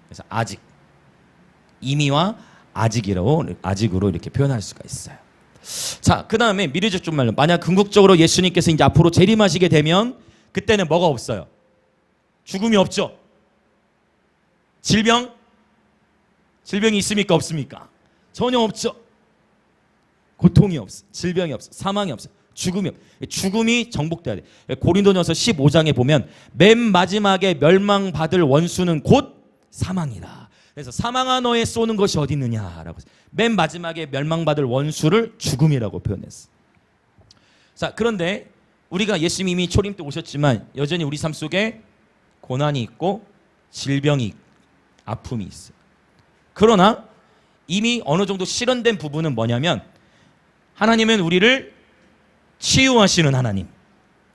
그래서 아직, 이미와 아직으로 이렇게 표현할 수가 있어요. 자, 그 다음에 미래적 종말론. 만약 궁극적으로 예수님께서 이제 앞으로 재림하시게 되면 그때는 뭐가 없어요? 죽음이 없죠. 질병이 있습니까? 없습니까? 전혀 없죠. 고통이 없어, 질병이 없어, 사망이 없어, 죽음이 정복돼야 돼. 고린도전서 15장에 보면 맨 마지막에 멸망받을 원수는 곧 사망이다. 그래서 사망아 너에 쏘는 것이 어디 있느냐라고. 맨 마지막에 멸망받을 원수를 죽음이라고 표현했어. 자, 그런데 우리가 예수님이 이미 초림 때 오셨지만 여전히 우리 삶 속에 고난이 있고 질병이 있고 아픔이 있어요. 그러나 이미 어느 정도 실현된 부분은 뭐냐면 하나님은 우리를 치유하시는 하나님.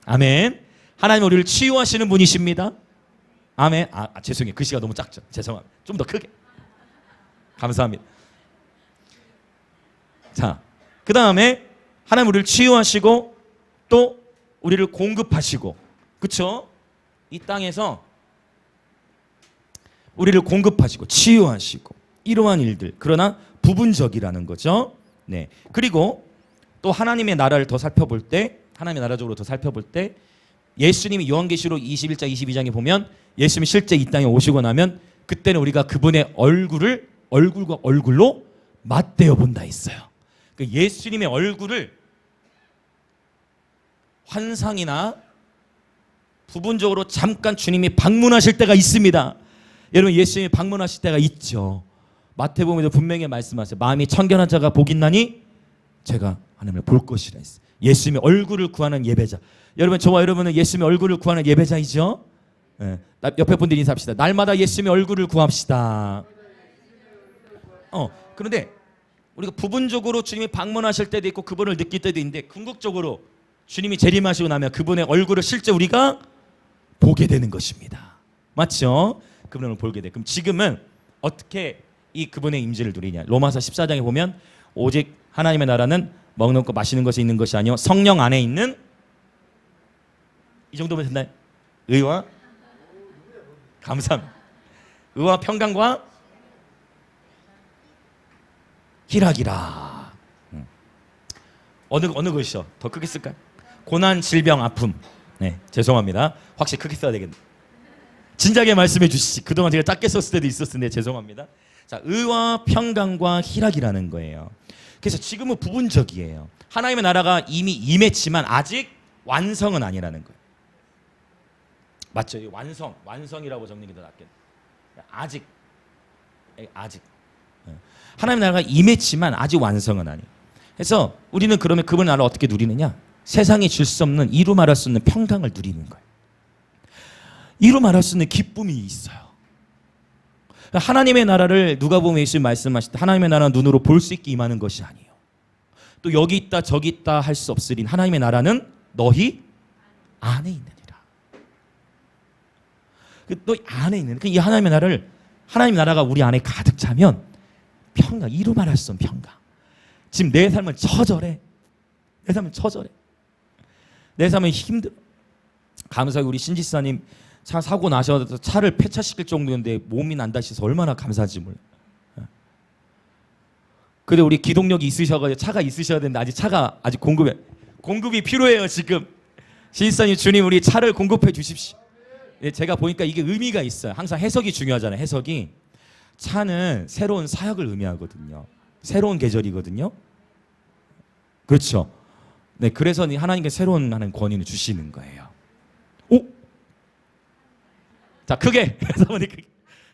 아멘. 하나님은 우리를 치유하시는 분이십니다. 아멘. 죄송해요. 글씨가 너무 작죠. 죄송합니다. 좀 더 크게. 감사합니다. 자, 그 다음에 하나님 우리를 치유하시고 또 우리를 공급하시고, 그렇죠? 이 땅에서 우리를 공급하시고 치유하시고 이러한 일들. 그러나 부분적이라는 거죠. 네. 그리고 또 하나님의 나라를 더 살펴볼 때, 하나님의 나라적으로 더 살펴볼 때 예수님이 요한계시록 21장 22장에 보면 예수님이 실제 이 땅에 오시고 나면 그때는 우리가 그분의 얼굴을 얼굴과 얼굴로 맞대어 본다 했어요. 그 예수님의 얼굴을 환상이나 부분적으로 잠깐 주님이 방문하실 때가 있습니다. 여러분, 예수님이 방문하실 때가 있죠. 마태복음에도 분명히 말씀하세요. 마음이 청결한 자가 복 있나니 제가 하나님을 볼 것이라 했어요. 예수님의 얼굴을 구하는 예배자. 여러분, 저와 여러분은 예수님의 얼굴을 구하는 예배자이죠. 네. 옆에 분들이 인사합시다. 날마다 예수님의 얼굴을 구합시다. 그런데 우리가 부분적으로 주님이 방문하실 때도 있고 그분을 느낄 때도 있는데 궁극적으로 주님이 재림하시고 나면 그분의 얼굴을 실제 우리가 보게 되는 것입니다. 맞죠? 그분을 보게 돼. 그럼 지금은 어떻게 이 그분의 임재를 누리냐? 로마서 14장에 보면 오직 하나님의 나라는 먹는 것 마시는 것이 있는 것이 아니요 성령 안에 있는, 이 정도면 됐나요? 의와 감사합니다. 의와 평강과 희락이라. 어느 것이죠? 더 크게 쓸까요? 고난, 질병, 아픔. 네, 죄송합니다. 확실히 크게 써야 되겠네. 진작에 말씀해 주시지. 그동안 제가 짧게 썼을 때도 있었을 텐데 죄송합니다. 자, 의와 평강과 희락이라는 거예요. 그래서 지금은 부분적이에요. 하나님의 나라가 이미 임했지만 아직 완성은 아니라는 거예요. 맞죠? 완성이라고 적는 게 더 낫겠네. 아직. 하나님의 나라가 임했지만 아직 완성은 아니에요. 그래서 우리는 그러면 그분의 나라를 어떻게 누리느냐? 세상이 줄 수 없는 이루 말할 수 없는 평강을 누리는 거예요. 이루 말할 수 있는 기쁨이 있어요. 하나님의 나라를 누가복음에 예수님 말씀하실 때 하나님의 나라는 눈으로 볼 수 있게 임하는 것이 아니에요. 또 여기 있다 저기 있다 할 수 없으린 하나님의 나라는 너희 안에 있느니라. 너희 안에 있는 이 하나님의 나라를 하나님 나라가 우리 안에 가득 차면 평강, 이루 말할 수 없는 평강. 지금 내 삶은 처절해. 내 삶은 처절해. 내 삶은 힘들어. 감사하게 우리 신지사님 차 사고 나셔서 차를 폐차시킬 정도였는데 몸이 난다 하셔서 얼마나 감사한지 몰라. 근데 우리 기동력이 있으셔가지고 차가 있으셔야 되는데 아직 차가 아직 공급이 필요해요 지금. 신지사님 주님 우리 차를 공급해 주십시오. 제가 보니까 이게 의미가 있어요. 항상 해석이 중요하잖아요. 해석이 차는 새로운 사역을 의미하거든요. 새로운 계절이거든요. 그렇죠. 네, 그래서 하나님께 새로운 하는 권위를 주시는 거예요. 오, 자 크게 사모님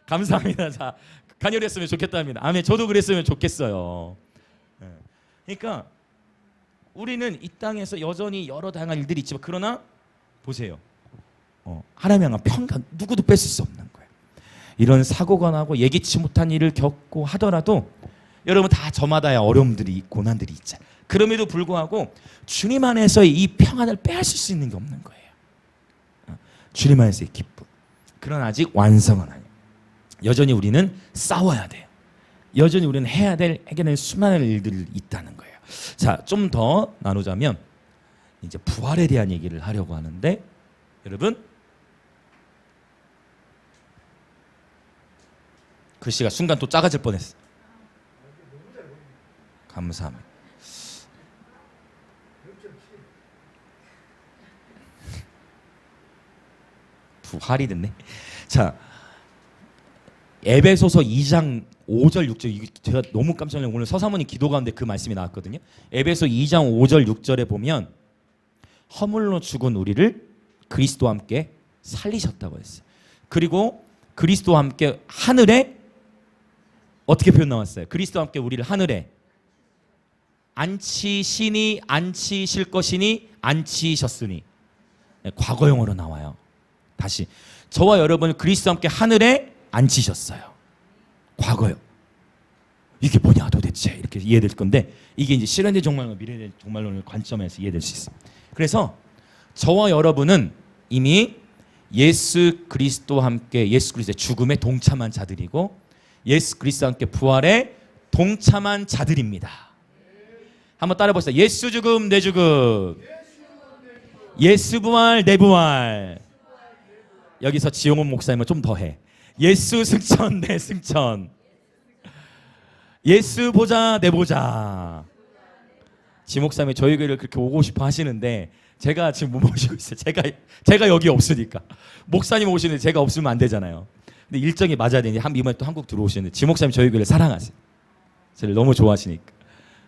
감사합니다. 자 간절했으면 좋겠답니다. 아멘. 저도 그랬으면 좋겠어요. 네. 그러니까 우리는 이 땅에서 여전히 여러 다양한 일들이 있지만 그러나 보세요. 하나님 향한 평강 누구도 뺏을 수 없는 거예요. 이런 사고가 나고 예기치 못한 일을 겪고 하더라도 여러분 다 저마다의 어려움들이 고난들이 있잖아요. 그럼에도 불구하고 주님 안에서의 이 평안을 빼앗을 수 있는 게 없는 거예요. 주님 안에서의 기쁨. 그러나 아직 완성은 아니에요. 여전히 우리는 싸워야 돼요. 여전히 우리는 해결할 수많은 일들이 있다는 거예요. 자, 좀 더 나누자면 이제 부활에 대한 얘기를 하려고 하는데 여러분 글씨가 순간 또 작아질 뻔했어요. 감사합니다. 부활이 됐네. 자, 에베소서 2장 5절 6절 이거 제가 너무 깜짝 놀랐어요. 오늘 서사모님 기도 가운데 그 말씀이 나왔거든요. 에베소 2장 5절 6절에 보면 허물로 죽은 우리를 그리스도와 함께 살리셨다고 했어요. 그리고 그리스도와 함께 하늘에 어떻게 표현 나왔어요? 그리스도와 함께 우리를 하늘에 앉히시니 앉히실 것이니 앉히셨으니. 네, 과거형으로 나와요. 다시 저와 여러분을 그리스도와 함께 하늘에 앉히셨어요. 과거요. 이게 뭐냐 도대체 이렇게 이해될 건데 이게 이제 실현의 종말론 미래의 종말론의 관점에서 이해될 수 있어요. 그래서 저와 여러분은 이미 예수 그리스도와 함께 예수 그리스도의 죽음에 동참한 자들이고 예수 그리스도와 함께 부활에 동참한 자들입니다. 한번 따라 보세요. 예수 죽음 내 죽음, 예수 부활 내 부활. 여기서 지용훈 목사님은 좀 더해. 예수 승천 내 승천, 예수 보자 내 보자. 지 목사님이 저희 교회를 그렇게 오고 싶어 하시는데 제가 지금 못 모시고 있어요. 제가 여기 없으니까. 목사님 오시는데 제가 없으면 안 되잖아요. 근데 일정이 맞아야 되니 이번에 또 한국 들어오시는데 지 목사님 저희 교회를 사랑하세요. 저를 너무 좋아하시니까.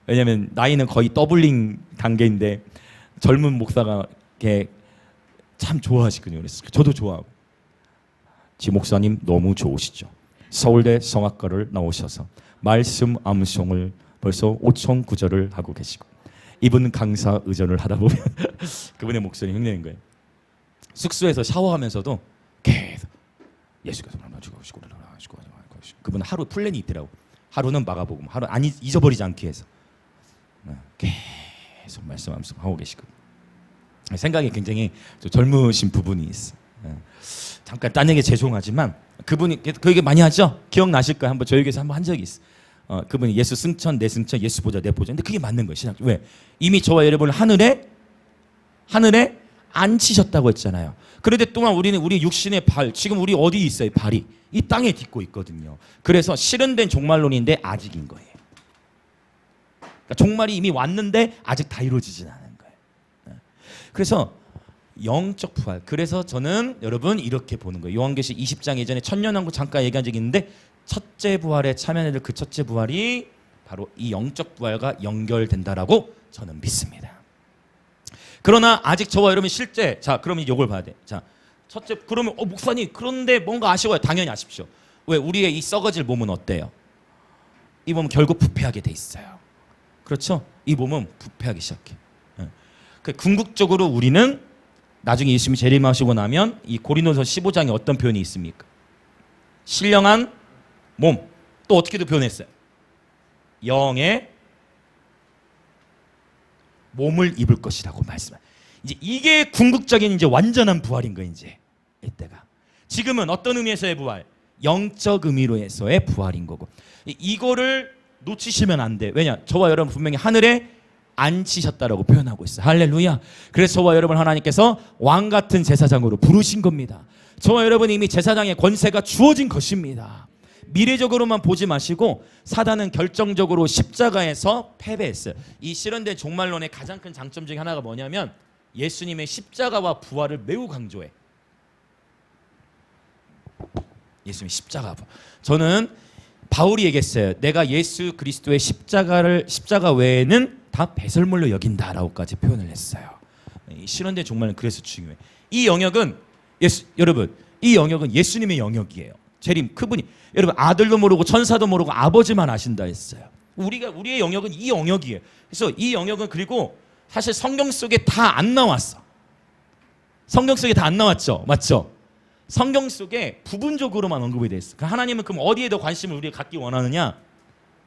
왜냐면 나이는 거의 더블링 단계인데 젊은 목사가 이렇게 참 좋아하시거든요. 그래서 저도 좋아하고. 지 목사님 너무 좋으시죠. 서울대 성악과를 나오셔서 말씀 암송을 벌써 5천 구절을 하고 계시고 이분 강사 의전을 하다 보면 그분의 목소리 흉내낸 거예요. 숙소에서 샤워하면서도 계속 예수께서 그분 하루 플랜이 있더라고. 하루는 마가복음, 하루 안 잊어버리지 않기 위해서 계속 말씀 암송하고 계시고 생각이 굉장히 젊으신 부분이 있어. 잠깐 딴 얘기 죄송하지만 그분이 그 얘기 많이 하죠. 기억나실 거예요. 한번 저희 교회에서 한번 한 적이 있어. 그분이 예수 승천 내 승천, 예수 보자 내 보자. 근데 그게 맞는 거예요. 신학. 왜? 이미 저와 여러분을 하늘에 앉히셨다고 했잖아요. 그런데 또한 우리는 우리 육신의 발, 지금 우리 어디 있어요? 발이 이 땅에 딛고 있거든요. 그래서 실현된 종말론인데 아직인 거예요. 그러니까 종말이 이미 왔는데 아직 다 이루어지진 않은 거예요. 그래서 영적 부활. 그래서 저는 여러분 이렇게 보는 거예요. 요한계시 20장 예전에 천년왕국 잠깐 얘기한 적이 있는데 첫째 부활에 참여해야 될 그 첫째 부활이 바로 이 영적 부활과 연결된다라고 저는 믿습니다. 그러나 아직 저와 여러분 실제 자 그러면 이걸 봐야 돼. 자 첫째 그러면 목사님 그런데 뭔가 아쉬워요. 당연히 아쉽죠. 왜? 우리의 이 썩어질 몸은 어때요? 이 몸은 결국 부패하게 돼 있어요. 그렇죠? 이 몸은 부패하기 시작해. 그 궁극적으로 우리는 나중에 예수님이 재림하시고 나면 이 고린도서 15장에 어떤 표현이 있습니까? 신령한 몸. 또 어떻게도 표현했어요? 영의 몸을 입을 것이라고 말씀해. 이제 이게 궁극적인 이제 완전한 부활인 거예요. 이제 이때가. 지금은 어떤 의미에서의 부활? 영적 의미로에서의 부활인 거고. 이거를 놓치시면 안 돼. 왜냐? 저와 여러분 분명히 하늘에 앉히셨다라고 표현하고 있어요. 할렐루야. 그래서 저와 여러분 하나님께서 왕 같은 제사장으로 부르신 겁니다. 저와 여러분 이미 제사장의 권세가 주어진 것입니다. 미래적으로만 보지 마시고 사단은 결정적으로 십자가에서 패배했어요. 이 실현된 종말론의 가장 큰 장점 중에 하나가 뭐냐면 예수님의 십자가와 부활을 매우 강조해. 예수님의 십자가. 저는 바울이 얘기했어요. 내가 예수 그리스도의 십자가 외에는 다 배설물로 여긴다라고까지 표현을 했어요. 이 실현된 종말은 그래서 중요해. 이 영역은 여러분, 이 영역은 예수님의 영역이에요. 재림 그분이 여러분 아들도 모르고 천사도 모르고 아버지만 아신다 했어요. 우리의 영역은 이 영역이에요. 그래서 이 영역은 그리고 사실 성경 속에 다 안 나왔어. 성경 속에 다 안 나왔죠, 맞죠? 성경 속에 부분적으로만 언급이 돼 있어. 하나님은 그럼 어디에 더 관심을 우리가 갖기 원하느냐?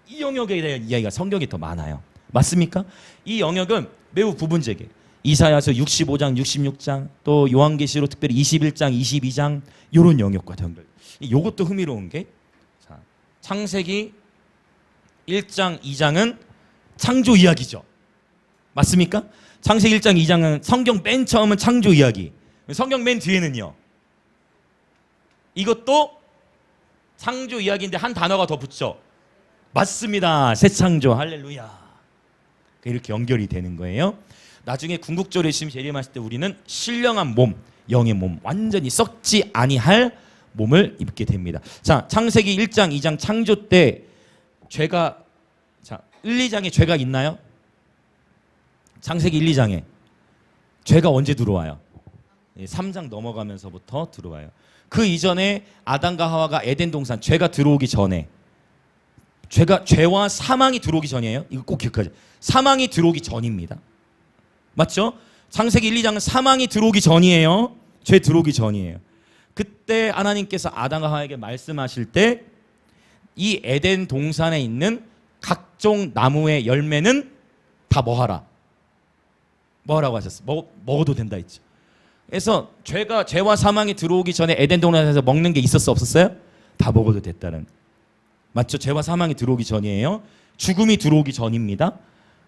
이 영역에 대한 이야기가 성경이 더 많아요. 맞습니까? 이 영역은 매우 부분적이에요. 이사야서 65장, 66장, 또 요한계시록 특별히 21장, 22장 이런 영역과 연결. 이것도 흥미로운 게 창세기 1장, 2장은 창조 이야기죠. 맞습니까? 창세기 1장, 2장은 성경 맨 처음은 창조 이야기. 성경 맨 뒤에는요. 이것도 창조 이야기인데 한 단어가 더 붙죠. 맞습니다. 새 창조. 할렐루야. 이렇게 연결이 되는 거예요. 나중에 궁극적으로 예수님 재림하실 때 우리는 신령한 몸, 영의 몸, 완전히 썩지 아니할 몸을 입게 됩니다. 자, 창세기 1장, 2장 창조 때 죄가 1, 2장에 죄가 있나요? 창세기 1, 2장에 죄가 언제 들어와요? 3장 넘어가면서부터 들어와요. 그 이전에 아담과 하와가 에덴 동산 죄가 들어오기 전에 죄와 사망이 들어오기 전이에요. 이거 꼭 기억하세요. 사망이 들어오기 전입니다. 맞죠? 창세기 1, 2장은 사망이 들어오기 전이에요. 죄 들어오기 전이에요. 그때 하나님께서 아담과 하와에게 말씀하실 때 이 에덴 동산에 있는 각종 나무의 열매는 다 뭐하라? 뭐라고 하셨어요? 먹어도 된다 했죠. 그래서 죄와 사망이 들어오기 전에 에덴 동산에서 먹는 게 있었어 없었어요? 다 먹어도 됐다는. 맞죠? 죄와 사망이 들어오기 전이에요. 죽음이 들어오기 전입니다.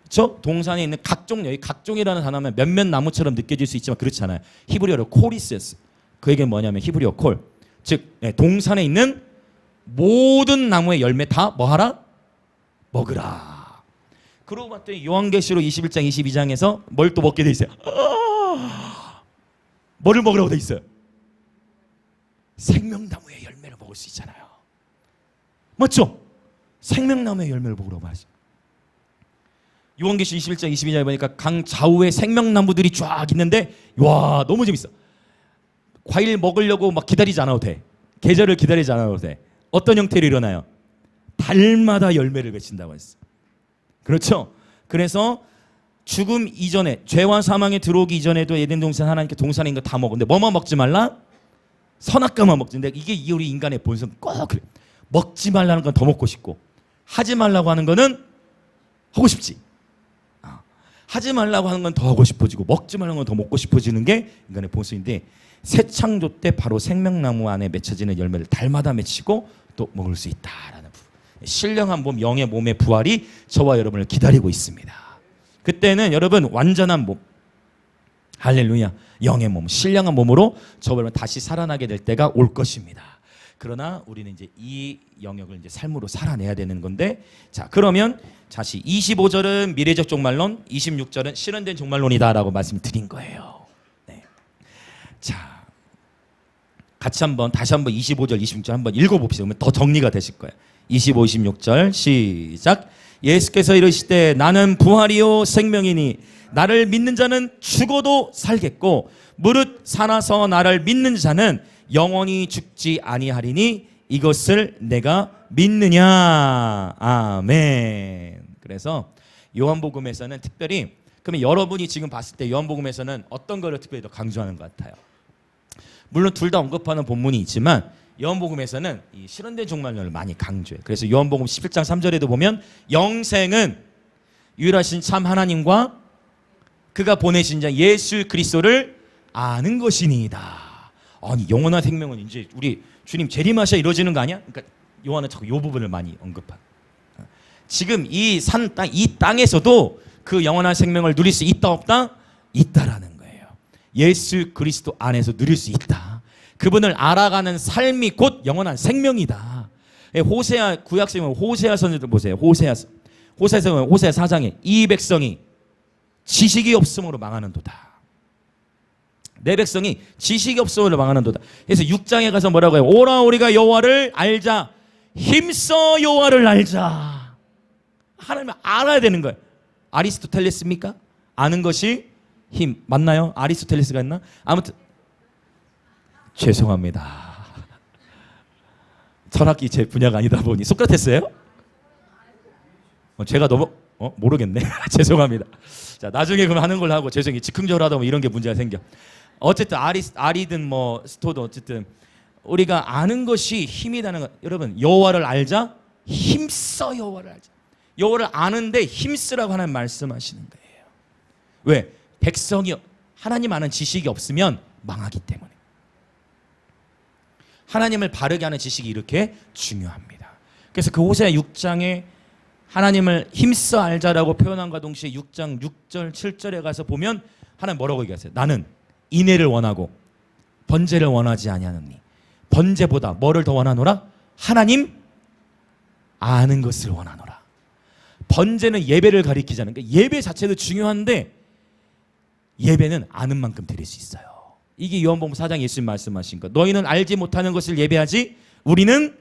그렇죠? 동산에 있는 각종이라는 단어는 몇몇 나무처럼 느껴질 수 있지만 그렇지 않아요. 히브리어로 콜이스였어요. 그 얘기는 뭐냐면 히브리어 콜. 즉 동산에 있는 모든 나무의 열매 다 뭐하라? 먹으라. 그러고 봤더니 요한계시록 21장 22장에서 뭘 또 먹게 돼 있어요. 뭐를 먹으라고 돼 있어요? 생명나무의 열매를 먹을 수 있잖아요. 맞죠? 생명나무의 열매를 먹으라고 하죠. 요한계시 21장 22장에 보니까 강 좌우에 생명나무들이 쫙 있는데 와 너무 재밌어. 과일 먹으려고 막 기다리지 않아도 돼. 계절을 기다리지 않아도 돼. 어떤 형태로 일어나요? 달마다 열매를 맺힌다고 했어. 그렇죠? 그래서 죽음 이전에 죄와 사망에 들어오기 이전에도 에덴 동산 하나님께 동산에 있는 거 다 먹었는데 뭐만 먹지 말라? 선악과만 먹지. 근데 이게 우리 인간의 본성 꼭 그래. 먹지 말라는 건 더 먹고 싶고 하지 말라고 하는 거는 하고 싶지. 하지 말라고 하는 건 더 하고 싶어지고 먹지 말라는 건 더 먹고 싶어지는 게 인간의 본성인데 새 창조 때 바로 생명나무 안에 맺혀지는 열매를 달마다 맺히고 또 먹을 수 있다라는 부분. 신령한 몸, 영의 몸의 부활이 저와 여러분을 기다리고 있습니다. 그때는 여러분 완전한 몸, 할렐루야, 영의 몸, 신령한 몸으로 저와 여러분 다시 살아나게 될 때가 올 것입니다. 그러나 우리는 이제 이 영역을 이제 삶으로 살아내야 되는 건데, 자 그러면 다시 25절은 미래적 종말론, 26절은 실현된 종말론이다라고 말씀드린 거예요. 네. 자, 같이 다시 한번 25절, 26절 한번 읽어봅시다. 그러면 더 정리가 되실 거예요. 25, 26절 시작. 예수께서 이르시되 나는 부활이요 생명이니 나를 믿는 자는 죽어도 살겠고 무릇 살아서 나를 믿는 자는 영원히 죽지 아니하리니 이것을 내가 믿느냐. 아멘. 그래서 요한복음에서는 특별히, 그러면 여러분이 지금 봤을 때 요한복음에서는 어떤 거를 특별히 더 강조하는 것 같아요? 물론 둘 다 언급하는 본문이 있지만 요한복음에서는 이 실현된 종말론을 많이 강조해요. 그래서 요한복음 11장 3절에도 보면 영생은 유일하신 참 하나님과 그가 보내신 자 예수 그리스도를 아는 것이니이다. 아니, 영원한 생명은 이제 우리 주님 재림하셔 이루어지는 거 아니야? 그러니까 요한은 자꾸 이 부분을 많이 언급한. 지금 이 산 땅, 이 땅에서도 그 영원한 생명을 누릴 수 있다 없다? 있다라는 거예요. 예수 그리스도 안에서 누릴 수 있다. 그분을 알아가는 삶이 곧 영원한 생명이다. 호세아, 구약성경 호세아 선지들 보세요. 호세아 4장에 이 백성이 지식이 없음으로 망하는도다. 내 백성이 지식이 없음으로 망하는도다. 그래서 6장에 가서 뭐라고 해요? 오라 우리가 여호와를 알자. 힘써 여호와를 알자. 하나님을 알아야 되는 거예요. 아리스토텔레스입니까? 아는 것이 힘. 맞나요? 아리스토텔레스가 있나? 아무튼 죄송합니다. 철학이 제 분야가 아니다 보니. 소크라테스예요? 제가 너무 모르겠네. 죄송합니다. 자, 나중에 그럼 하는 걸로 하고, 죄송해요. 즉흥적으로 하다 보면 이런 게 문제가 생겨. 어쨌든 아리든 뭐 스토도 어쨌든 우리가 아는 것이 힘이라는 거. 여러분, 여호와를 알자. 힘써 여호와를 알자. 여호와를 아는데 힘쓰라고 하나님 말씀하시는 거예요. 왜? 백성이 하나님 아는 지식이 없으면 망하기 때문에. 하나님을 바르게 하는 지식이 이렇게 중요합니다. 그래서 그 호세아 6장에 하나님을 힘써 알자라고 표현함과 동시에 6장 6절 7절에 가서 보면 하나님 뭐라고 얘기하세요? 나는 인애를 원하고 번제를 원하지 아니하노니 번제보다 뭐를 더 원하노라? 하나님 아는 것을 원하노라. 번제는 예배를 가리키자는, 그러니까 예배 자체도 중요한데 예배는 아는 만큼 드릴 수 있어요. 이게 요한복음 4장 예수님 말씀하신 것. 너희는 알지 못하는 것을 예배하지 우리는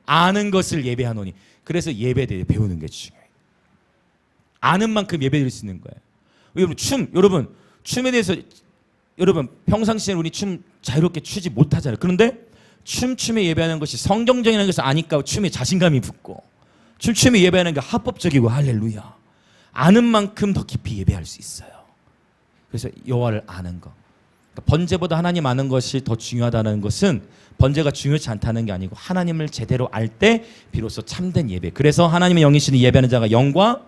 아는 것을 예배하노니. 그래서 예배에 대해 배우는 게 중요해요. 아는 만큼 예배 드릴 수 있는 거예요. 여러분 춤에 대해서 여러분 평상시에 우리 춤 자유롭게 추지 못하잖아요. 그런데 춤에 예배하는 것이 성경적인 것을 아니까 춤에 자신감이 붙고 춤에 예배하는 게 합법적이고 할렐루야. 아는 만큼 더 깊이 예배할 수 있어요. 그래서 여호와를 아는 거. 그러니까 번제보다 하나님 아는 것이 더 중요하다는 것은 번제가 중요치 않다는 게 아니고 하나님을 제대로 알 때 비로소 참된 예배. 그래서 하나님의 영이시니 예배하는 자가 영과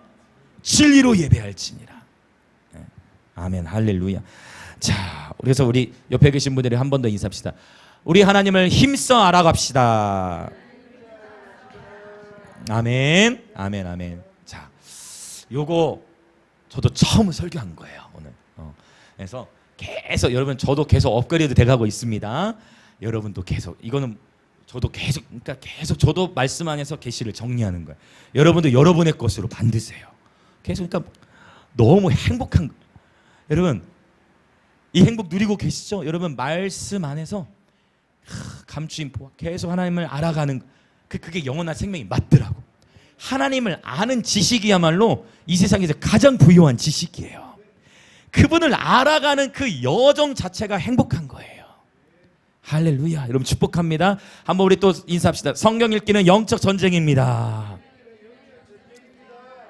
진리로 예배할지니라. 아멘 할렐루야. 자, 그래서 우리 옆에 계신 분들이 한 번 더 인사합시다. 우리 하나님을 힘써 알아갑시다. 아멘 아멘 아멘. 자, 요거 저도 처음 설교한 거예요 오늘. 그래서 계속 여러분 저도 계속 업그레이드 돼가고 있습니다. 여러분도 계속 이거는 저도 계속, 그러니까 계속 저도 말씀 안에서 계시를 정리하는 거예요. 여러분도 여러분의 것으로 만드세요. 계속. 그러니까 너무 행복한 거예요. 여러분 이 행복 누리고 계시죠? 여러분 말씀 안에서 감추인 포화 계속 하나님을 알아가는 그게 영원한 생명이 맞더라고. 하나님을 아는 지식이야말로 이 세상에서 가장 부유한 지식이에요. 그분을 알아가는 그 여정 자체가 행복한 거예요. 할렐루야. 여러분 축복합니다. 한번 우리 또 인사합시다. 성경 읽기는 영적 전쟁입니다.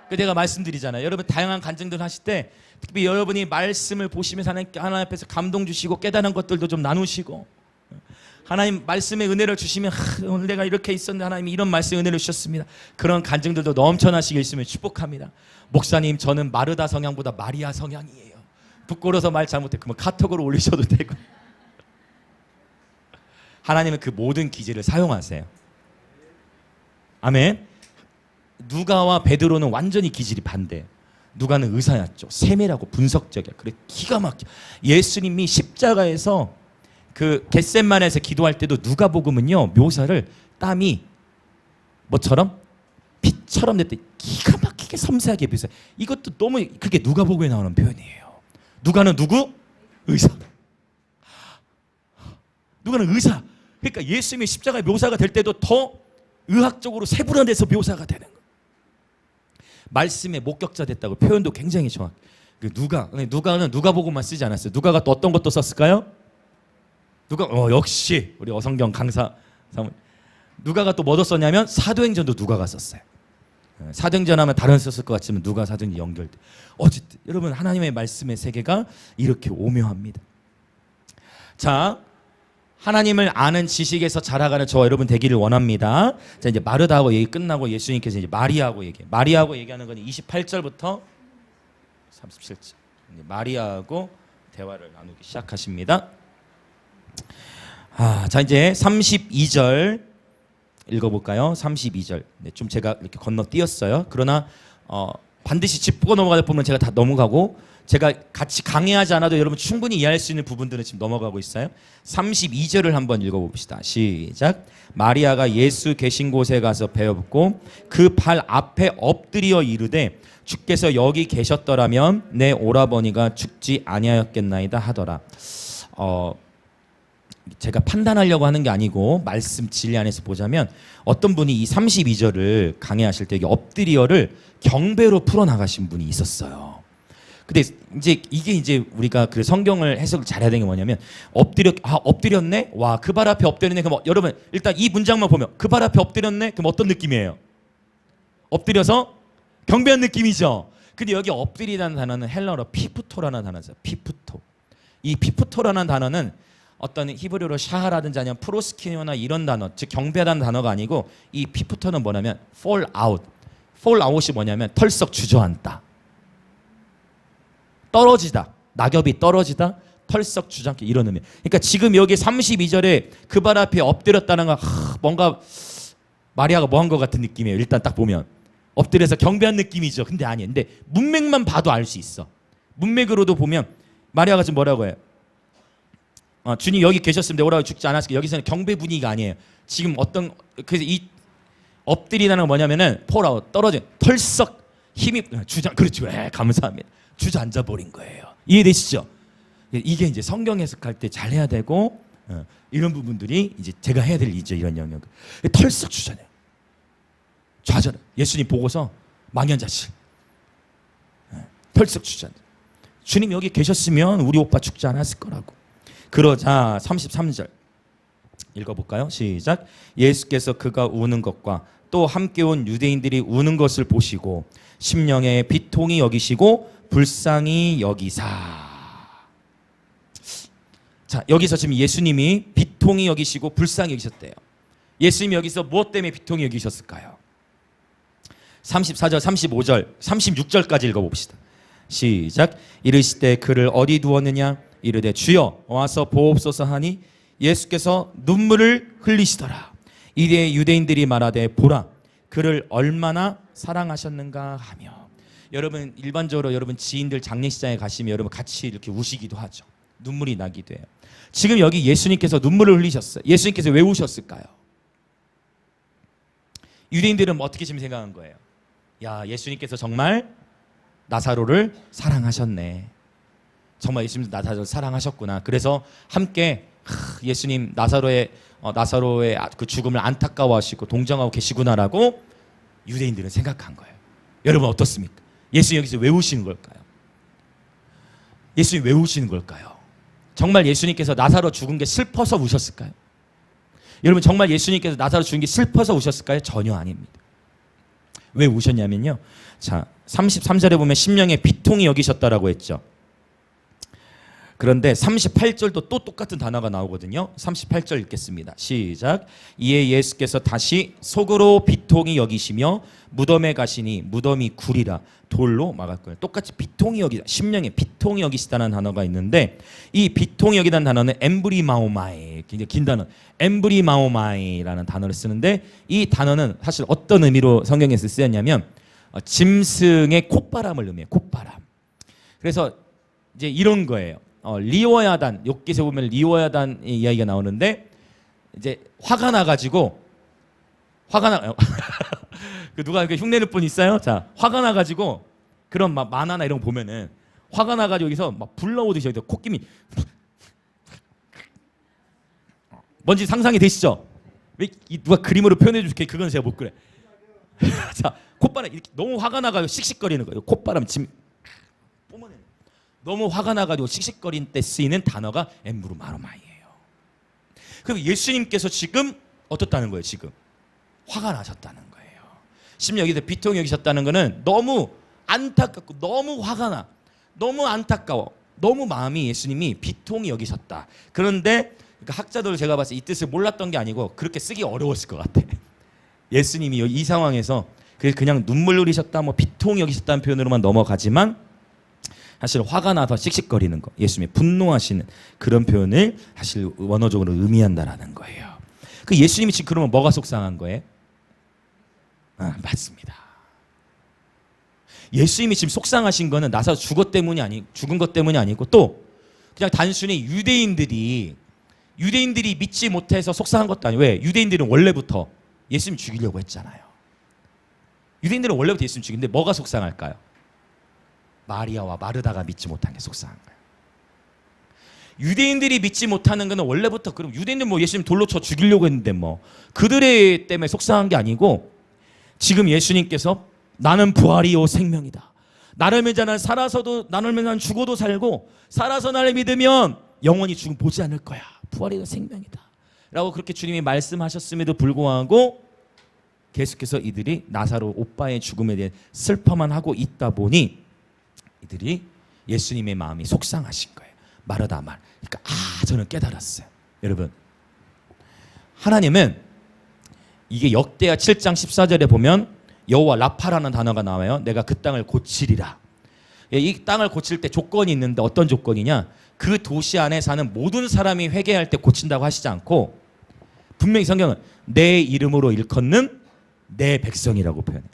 내가 말씀드리잖아요. 여러분 다양한 간증들 하실 때 특히 여러분이 말씀을 보시면서 하나님 앞에서 감동 주시고 깨달은 것들도 좀 나누시고, 하나님 말씀의 은혜를 주시면 오늘 내가 이렇게 있었는데 하나님이 이런 말씀의 은혜를 주셨습니다. 그런 간증들도 넘쳐나시길 있으면 축복합니다. 목사님 저는 마르다 성향보다 마리아 성향이에요. 부끄러워서 말 잘못해. 그러면 카톡으로 올리셔도 되고. 하나님은 그 모든 기제를 사용하세요. 아멘. 누가와 베드로는 완전히 기질이 반대. 누가는 의사였죠. 세밀하고 분석적이야. 그래 기가 막혀. 예수님이 십자가에서 그 겟셋마네에서 기도할 때도 누가복음은요 묘사를 땀이 뭐처럼 피처럼 냈대. 기가 막히게 섬세하게 묘사. 이것도 너무 그게 누가복음에 나오는 표현이에요. 누가는 누구? 의사. 누가는 의사. 그러니까 예수님의 십자가의 묘사가 될 때도 더 의학적으로 세분화돼서 묘사가 되는 거예요. 말씀의 목격자 됐다고 표현도 굉장히 정확해. 누가는 누가복음만 쓰지 않았어요. 누가가 또 어떤 것도 썼을까요? 역시 우리 어성경 강사 사모. 누가가 또 뭐도 썼냐면 사도행전도 누가가 썼어요. 사도행전하면 다른 썼을 것 같지만 누가 사도행전 연결돼. 어쨌든 여러분 하나님의 말씀의 세계가 이렇게 오묘합니다. 자, 하나님을 아는 지식에서 자라가는 저와 여러분 되기를 원합니다. 자, 이제 마르다하고 얘기 끝나고 예수님께서 이제 마리아하고 얘기하는 건 28절부터 37절. 마리아하고 대화를 나누기 시작하십니다. 자, 이제 32절 읽어볼까요? 32절. 네, 좀 제가 이렇게 건너뛰었어요. 그러나 반드시 짚고 넘어가다 보면 제가 다 넘어가고, 제가 같이 강의하지 않아도 여러분 충분히 이해할 수 있는 부분들은 지금 넘어가고 있어요. 32절을 한번 읽어봅시다. 시작. 마리아가 예수 계신 곳에 가서 배워붙고 그 발 앞에 엎드려 이르되 주께서 여기 계셨더라면 내 오라버니가 죽지 아니하였겠나이다 하더라. 제가 판단하려고 하는 게 아니고 말씀 진리 안에서 보자면 어떤 분이 이 32절을 강의하실 때 엎드려를 경배로 풀어나가신 분이 있었어요. 근데 이제 이게 이제 우리가 그 성경을 해석을 잘해야 되는 게 뭐냐면 엎드렸네? 와, 그 발 앞에 엎드렸네. 그럼 여러분 일단 이 문장만 보면 그 발 앞에 엎드렸네? 그럼 어떤 느낌이에요? 엎드려서 경배한 느낌이죠. 근데 여기 엎드리다는 단어는 헬라어로 피프토라는 단어죠. 피프토. 이 피프토라는 단어는 어떤 히브리어로 샤하라든지 아니면 프로스키노나 이런 단어, 즉 경배하다는 단어가 아니고 이 피프토는 뭐냐면 fall out. fall out이 뭐냐면 털썩 주저앉다. 떨어지다. 낙엽이 떨어지다. 털썩 주저앉기 이런 의미. 그러니까 지금 여기 32절에 그 발 앞에 엎드렸다는 건 뭔가 마리아가 뭐 한 것 같은 느낌이에요. 일단 딱 보면 엎드려서 경배한 느낌이죠. 근데 아니에요. 근데 문맥만 봐도 알 수 있어. 문맥으로도 보면 마리아가 지금 뭐라고 해요? 주님 여기 계셨으면 내 오라고 죽지 않았을까. 여기서는 경배 분위기가 아니에요. 지금 어떤, 그래서 이 엎드리다는 건 뭐냐면은 폴아웃, 떨어진, 털썩 힘이 그렇죠. 감사합니다. 주저앉아 버린 거예요. 이해되시죠? 이게 이제 성경 해석할 때 잘 해야 되고 이런 부분들이 이제 제가 해야 될 일이죠. 이런 영역. 털썩 주저앉아요. 좌절. 예수님 보고서 망연자실. 털썩 주저앉아. 주님 여기 계셨으면 우리 오빠 죽지 않았을 거라고. 그러자 33절 읽어볼까요? 시작. 예수께서 그가 우는 것과 또 함께 온 유대인들이 우는 것을 보시고 심령에 비통히 여기시고 불쌍히 여기사. 자, 여기서 지금 예수님이 비통히 여기시고 불쌍히 여기셨대요. 예수님이 여기서 무엇 때문에 비통히 여기셨을까요? 34절, 35절, 36절까지 읽어봅시다. 시작. 이르시되 그를 어디 두었느냐? 이르되 주여 와서 보옵소서 하니 예수께서 눈물을 흘리시더라. 이에 유대인들이 말하되 보라 그를 얼마나 사랑하셨는가 하며. 여러분 일반적으로 여러분 지인들 장례식장에 가시면 여러분 같이 이렇게 우시기도 하죠. 눈물이 나기도 해요. 지금 여기 예수님께서 눈물을 흘리셨어요. 예수님께서 왜 우셨을까요? 유대인들은 어떻게 지금 생각한 거예요? 야, 예수님께서 정말 나사로를 사랑하셨네. 정말 예수님 나사로를 사랑하셨구나. 그래서 함께 예수님 나사로의 그 죽음을 안타까워하시고 동정하고 계시구나라고 유대인들은 생각한 거예요. 여러분 어떻습니까? 예수님 여기서 왜 우시는 걸까요? 예수님 왜 우시는 걸까요? 정말 예수님께서 나사로 죽은 게 슬퍼서 우셨을까요? 여러분 정말 예수님께서 나사로 죽은 게 슬퍼서 우셨을까요? 전혀 아닙니다. 왜 우셨냐면요. 자, 33절에 보면 심령에 비통히 여기셨다라고 했죠. 그런데 38절도 또 똑같은 단어가 나오거든요. 38절 읽겠습니다. 시작. 이에 예수께서 다시 속으로 비통히 여기시며 무덤에 가시니 무덤이 구리라 돌로 막았고요. 똑같이 비통히 여기다, 심령에 비통히 여기시다는 단어가 있는데 이 비통히 여기다는 단어는 엠브리마오마이, 굉장히 긴 단어 엠브리마오마이라는 단어를 쓰는데 이 단어는 사실 어떤 의미로 성경에서 쓰였냐면 짐승의 콧바람을 의미해요. 콧바람. 그래서 이제 이런 거예요. 리워야단, 욥기에 보면 리워야단 이야기가 나오는데 이제 화가 나가지고 그 누가 이렇게 흉내낼 분 있어요? 자, 화가 나가지고 그런 막 만화나 이런 거 보면은 화가 나가지고 여기서 막 불러오듯이 여기서 콧김이 뭔지 상상이 되시죠? 왜 누가 그림으로 표현해 줄게? 그건 제가 못 그래. 자, 콧바람 이렇게 너무 화가 나가지고 씩씩거리는 거예요. 콧바람 짐 뿜어내는. 너무 화가 나가지고 씩씩거린 때 쓰이는 단어가 엠브루마로마이예요. 그럼 예수님께서 지금 어떻다는 거예요? 지금 화가 나셨다는 거예요. 심지어 여기서 비통히 여기셨다는 것은 너무 안타깝고 너무 화가 나, 너무 안타까워, 너무 마음이 예수님이 비통히 여기셨다. 그런데 그러니까 학자들 제가 봤을 때 이 뜻을 몰랐던 게 아니고 그렇게 쓰기 어려웠을 것 같아. 예수님이 이 상황에서 그냥 눈물 흘리셨다, 뭐 비통히 여기셨다는 표현으로만 넘어가지만 사실 화가 나서 씩씩거리는 거, 예수님이 분노하시는 그런 표현을 사실 원어적으로 의미한다라는 거예요. 그 예수님이 지금 그러면 뭐가 속상한 거예요? 맞습니다. 예수님이 지금 속상하신 거는 나사로 죽은 것 때문이 아니고 또 그냥 단순히 유대인들이 믿지 못해서 속상한 것도 아니에요. 왜? 유대인들은 원래부터 예수님 죽이려고 했잖아요. 유대인들은 원래부터 예수님 죽이는데 뭐가 속상할까요? 마리아와 마르다가 믿지 못한 게 속상한 거예요. 유대인들이 믿지 못하는 거는 원래부터, 그럼 유대인들 뭐 예수님 돌로 쳐 죽이려고 했는데 뭐 그들의 때문에 속상한 게 아니고 지금 예수님께서 나는 부활이요 생명이다. 나를 믿는 자는 살아서도, 나를 믿는 자는 죽어도 살고 살아서 나를 믿으면 영원히 죽음 보지 않을 거야. 부활이요 생명이다 라고 그렇게 주님이 말씀하셨음에도 불구하고 계속해서 이들이 나사로 오빠의 죽음에 대해 슬퍼만 하고 있다 보니 이들이 예수님의 마음이 속상하신 거예요. 마르다 말. 그러니까 저는 깨달았어요. 여러분, 하나님은 이게 역대하 7장 14절에 보면 여호와 라파라는 단어가 나와요. 내가 그 땅을 고치리라. 이 땅을 고칠 때 조건이 있는데 어떤 조건이냐? 그 도시 안에 사는 모든 사람이 회개할 때 고친다고 하시지 않고 분명히 성경은 내 이름으로 일컫는 내 백성이라고 표현해요.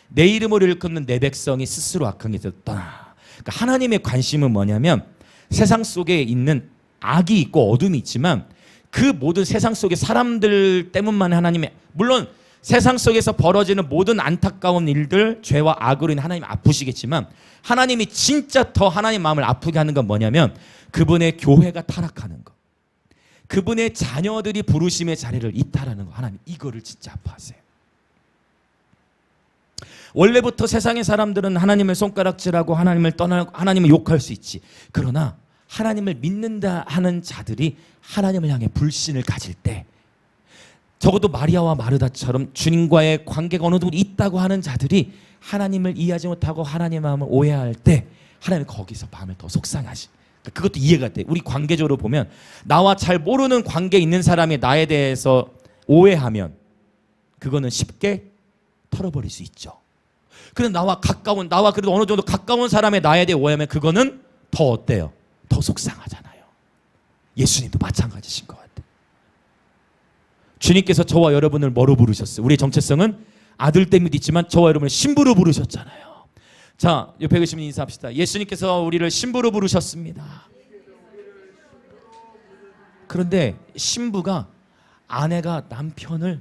내 이름으로 일컫는 내 백성이 스스로 악한 길에서 떠나. 그러니까 하나님의 관심은 뭐냐면 세상 속에 있는 악이 있고 어둠이 있지만 그 모든 세상 속의 사람들 때문만 하나님의, 물론 세상 속에서 벌어지는 모든 안타까운 일들, 죄와 악으로 인해 하나님 아프시겠지만 하나님이 진짜 더 하나님 마음을 아프게 하는 건 뭐냐면 그분의 교회가 타락하는 거, 그분의 자녀들이 부르심의 자리를 이탈하는 거. 하나님 이거를 진짜 아파하세요. 원래부터 세상의 사람들은 하나님을 손가락질하고 하나님을 떠나고 하나님을 욕할 수 있지. 그러나 하나님을 믿는다 하는 자들이 하나님을 향해 불신을 가질 때, 적어도 마리아와 마르다처럼 주님과의 관계가 어느 정도 있다고 하는 자들이 하나님을 이해하지 못하고 하나님의 마음을 오해할 때 하나님이 거기서 마음을 더 속상하시. 그것도 이해가 돼. 우리 관계적으로 보면 나와 잘 모르는 관계에 있는 사람이 나에 대해서 오해하면 그거는 쉽게 털어버릴 수 있죠. 그런데 나와 그래도 어느 정도 가까운 사람의 나에 대해 오해하면 그거는 더 어때요? 더 속상하잖아요. 예수님도 마찬가지신 것 같아요. 주님께서 저와 여러분을 뭐로 부르셨어요? 우리의 정체성은 아들 때문에 있지만 저와 여러분을 신부로 부르셨잖아요. 자, 옆에 계신 분 인사합시다. 예수님께서 우리를 신부로 부르셨습니다. 그런데 신부가 아내가 남편을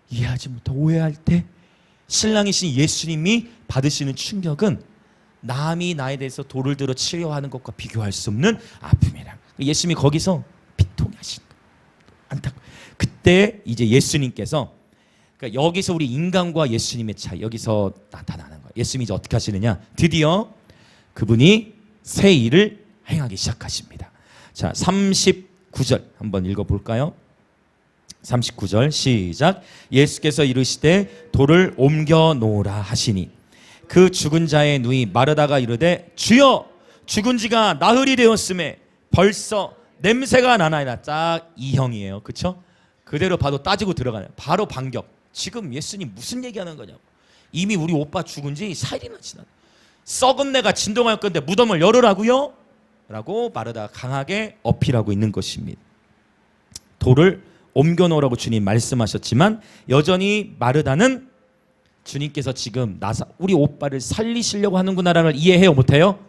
이해하지 못하고 오해할 때 신랑이신 예수님이 받으시는 충격은 남이 나에 대해서 돌을 들어 치료하는 것과 비교할 수 없는 아픔이라. 예수님이 거기서 비통하신 거. 안타까워. 그때 이제 예수님께서, 그러니까 여기서 우리 인간과 예수님의 차이, 여기서 나타나는 거예요. 예수님이 이제 어떻게 하시느냐? 드디어 그분이 새 일을 행하기 시작하십니다. 자, 39절 한번 읽어볼까요? 39절 시작. 예수께서 이르시되 돌을 옮겨 놓으라 하시니 그 죽은 자의 누이 마르다가 이르되 주여 죽은 지가 나흘이 되었음에 벌써 냄새가 나나이다. 딱 이 형이에요. 그렇죠? 그대로 봐도 따지고 들어가요. 바로 반격. 지금 예수님 무슨 얘기하는 거냐고. 이미 우리 오빠 죽은 지 4일이나 지났네. 썩은 내가 진동할 건데 무덤을 열으라고요? 라고 마르다가 강하게 어필하고 있는 것입니다. 돌을 옮겨놓으라고 주님 말씀하셨지만 여전히 마르다는 주님께서 지금 우리 오빠를 살리시려고 하는구나라는 걸 이해해요? 못해요?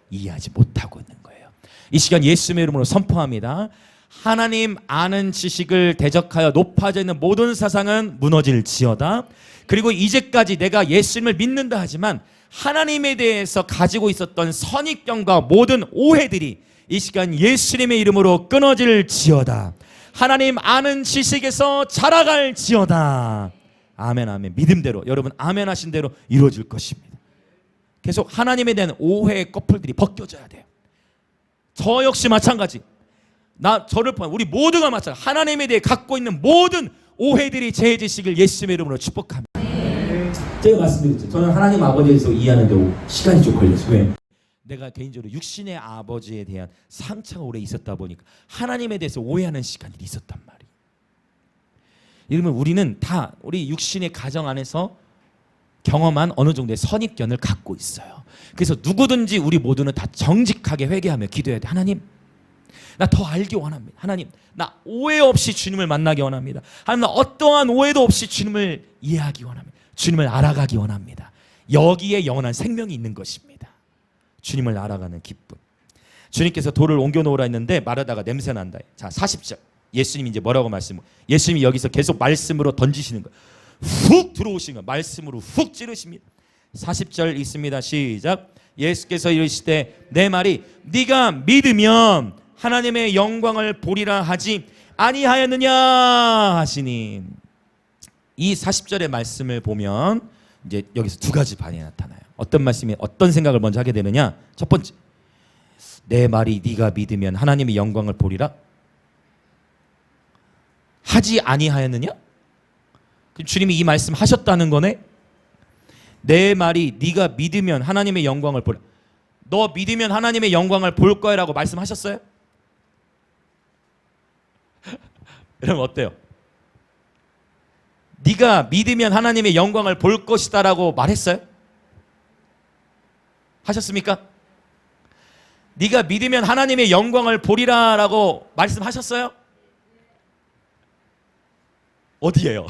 이해하지 못하고 있는 거예요. 이 시간 예수님의 이름으로 선포합니다. 하나님 아는 지식을 대적하여 높아져 있는 모든 사상은 무너질지어다. 그리고 이제까지 내가 예수님을 믿는다 하지만 하나님에 대해서 가지고 있었던 선입견과 모든 오해들이 이 시간 예수님의 이름으로 끊어질지어다. 하나님 아는 지식에서 자라갈지어다. 아멘 아멘. 믿음대로 여러분 아멘 하신 대로 이루어질 것입니다. 계속 하나님에 대한 오해의 꺼풀들이 벗겨져야 돼요. 저 역시 마찬가지. 저를 포함 우리 모두가 마찬가지. 하나님에 대해 갖고 있는 모든 오해들이 제 지식을 예수님의 이름으로 축복합니다. 제가 말씀드렸죠. 저는 하나님 아버지에 대해서 이해하는데 시간이 좀 걸렸어요. 왜? 내가 개인적으로 육신의 아버지에 대한 상처가 오래 있었다 보니까 하나님에 대해서 오해하는 시간이 있었단 말이에요. 이러면 우리는 다 우리 육신의 가정 안에서 경험한 어느 정도의 선입견을 갖고 있어요. 그래서 누구든지 우리 모두는 다 정직하게 회개하며 기도해야 돼. 하나님, 나 더 알기 원합니다. 하나님, 나 오해 없이 주님을 만나기 원합니다. 하나님, 나 어떠한 오해도 없이 주님을 이해하기 원합니다. 주님을 알아가기 원합니다. 여기에 영원한 생명이 있는 것입니다. 주님을 알아가는 기쁨. 주님께서 돌을 옮겨 놓으라 했는데 마르다가 냄새 난다. 자, 40절. 예수님이 이제 뭐라고 말씀? 예수님이 여기서 계속 말씀으로 던지시는 거예요. 훅 들어오시는 거예요. 말씀으로 훅 찌르십니다. 40절 있습니다. 시작. 예수께서 이르시되 내 말이 네가 믿으면 하나님의 영광을 보리라 하지 아니하였느냐 하시니, 이 40절의 말씀을 보면 이제 여기서 두 가지 반응이 나타나요. 어떤 말씀이 어떤 생각을 먼저 하게 되느냐? 첫 번째, 내 말이 네가 믿으면 하나님의 영광을 보리라 하지 아니하였느냐? 주님이 이 말씀 하셨다는 거네. 내 말이 네가 믿으면 하나님의 영광을 보라. 너 믿으면 하나님의 영광을 볼 거야라고 말씀하셨어요? 여러분 어때요? 네가 믿으면 하나님의 영광을 볼 것이다라고 말했어요? 하셨습니까? 네가 믿으면 하나님의 영광을 보리라라고 말씀하셨어요? 어디예요?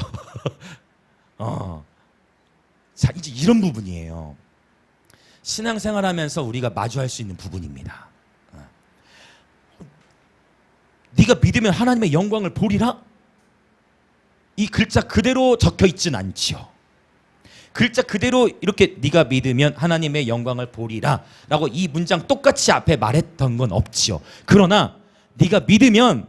자, 이제 이런 부분이에요. 신앙생활하면서 우리가 마주할 수 있는 부분입니다. 네가 믿으면 하나님의 영광을 보리라? 이 글자 그대로 적혀 있진 않죠. 글자 그대로 이렇게 네가 믿으면 하나님의 영광을 보리라 라고 이 문장 똑같이 앞에 말했던 건 없지요. 그러나 네가 믿으면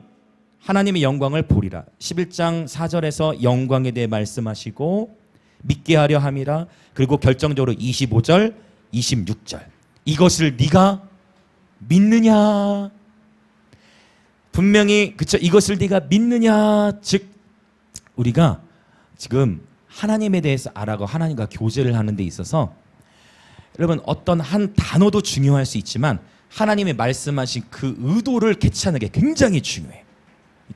하나님의 영광을 보리라. 11장 4절에서 영광에 대해 말씀하시고 믿게 하려 함이라. 그리고 결정적으로 25절, 26절. 이것을 네가 믿느냐? 분명히 그쵸, 이것을 네가 믿느냐? 즉 우리가 지금 하나님에 대해서 알아가고 하나님과 교제를 하는 데 있어서 여러분 어떤 한 단어도 중요할 수 있지만 하나님의 말씀하신 그 의도를 캐치하는 게 굉장히 중요해요.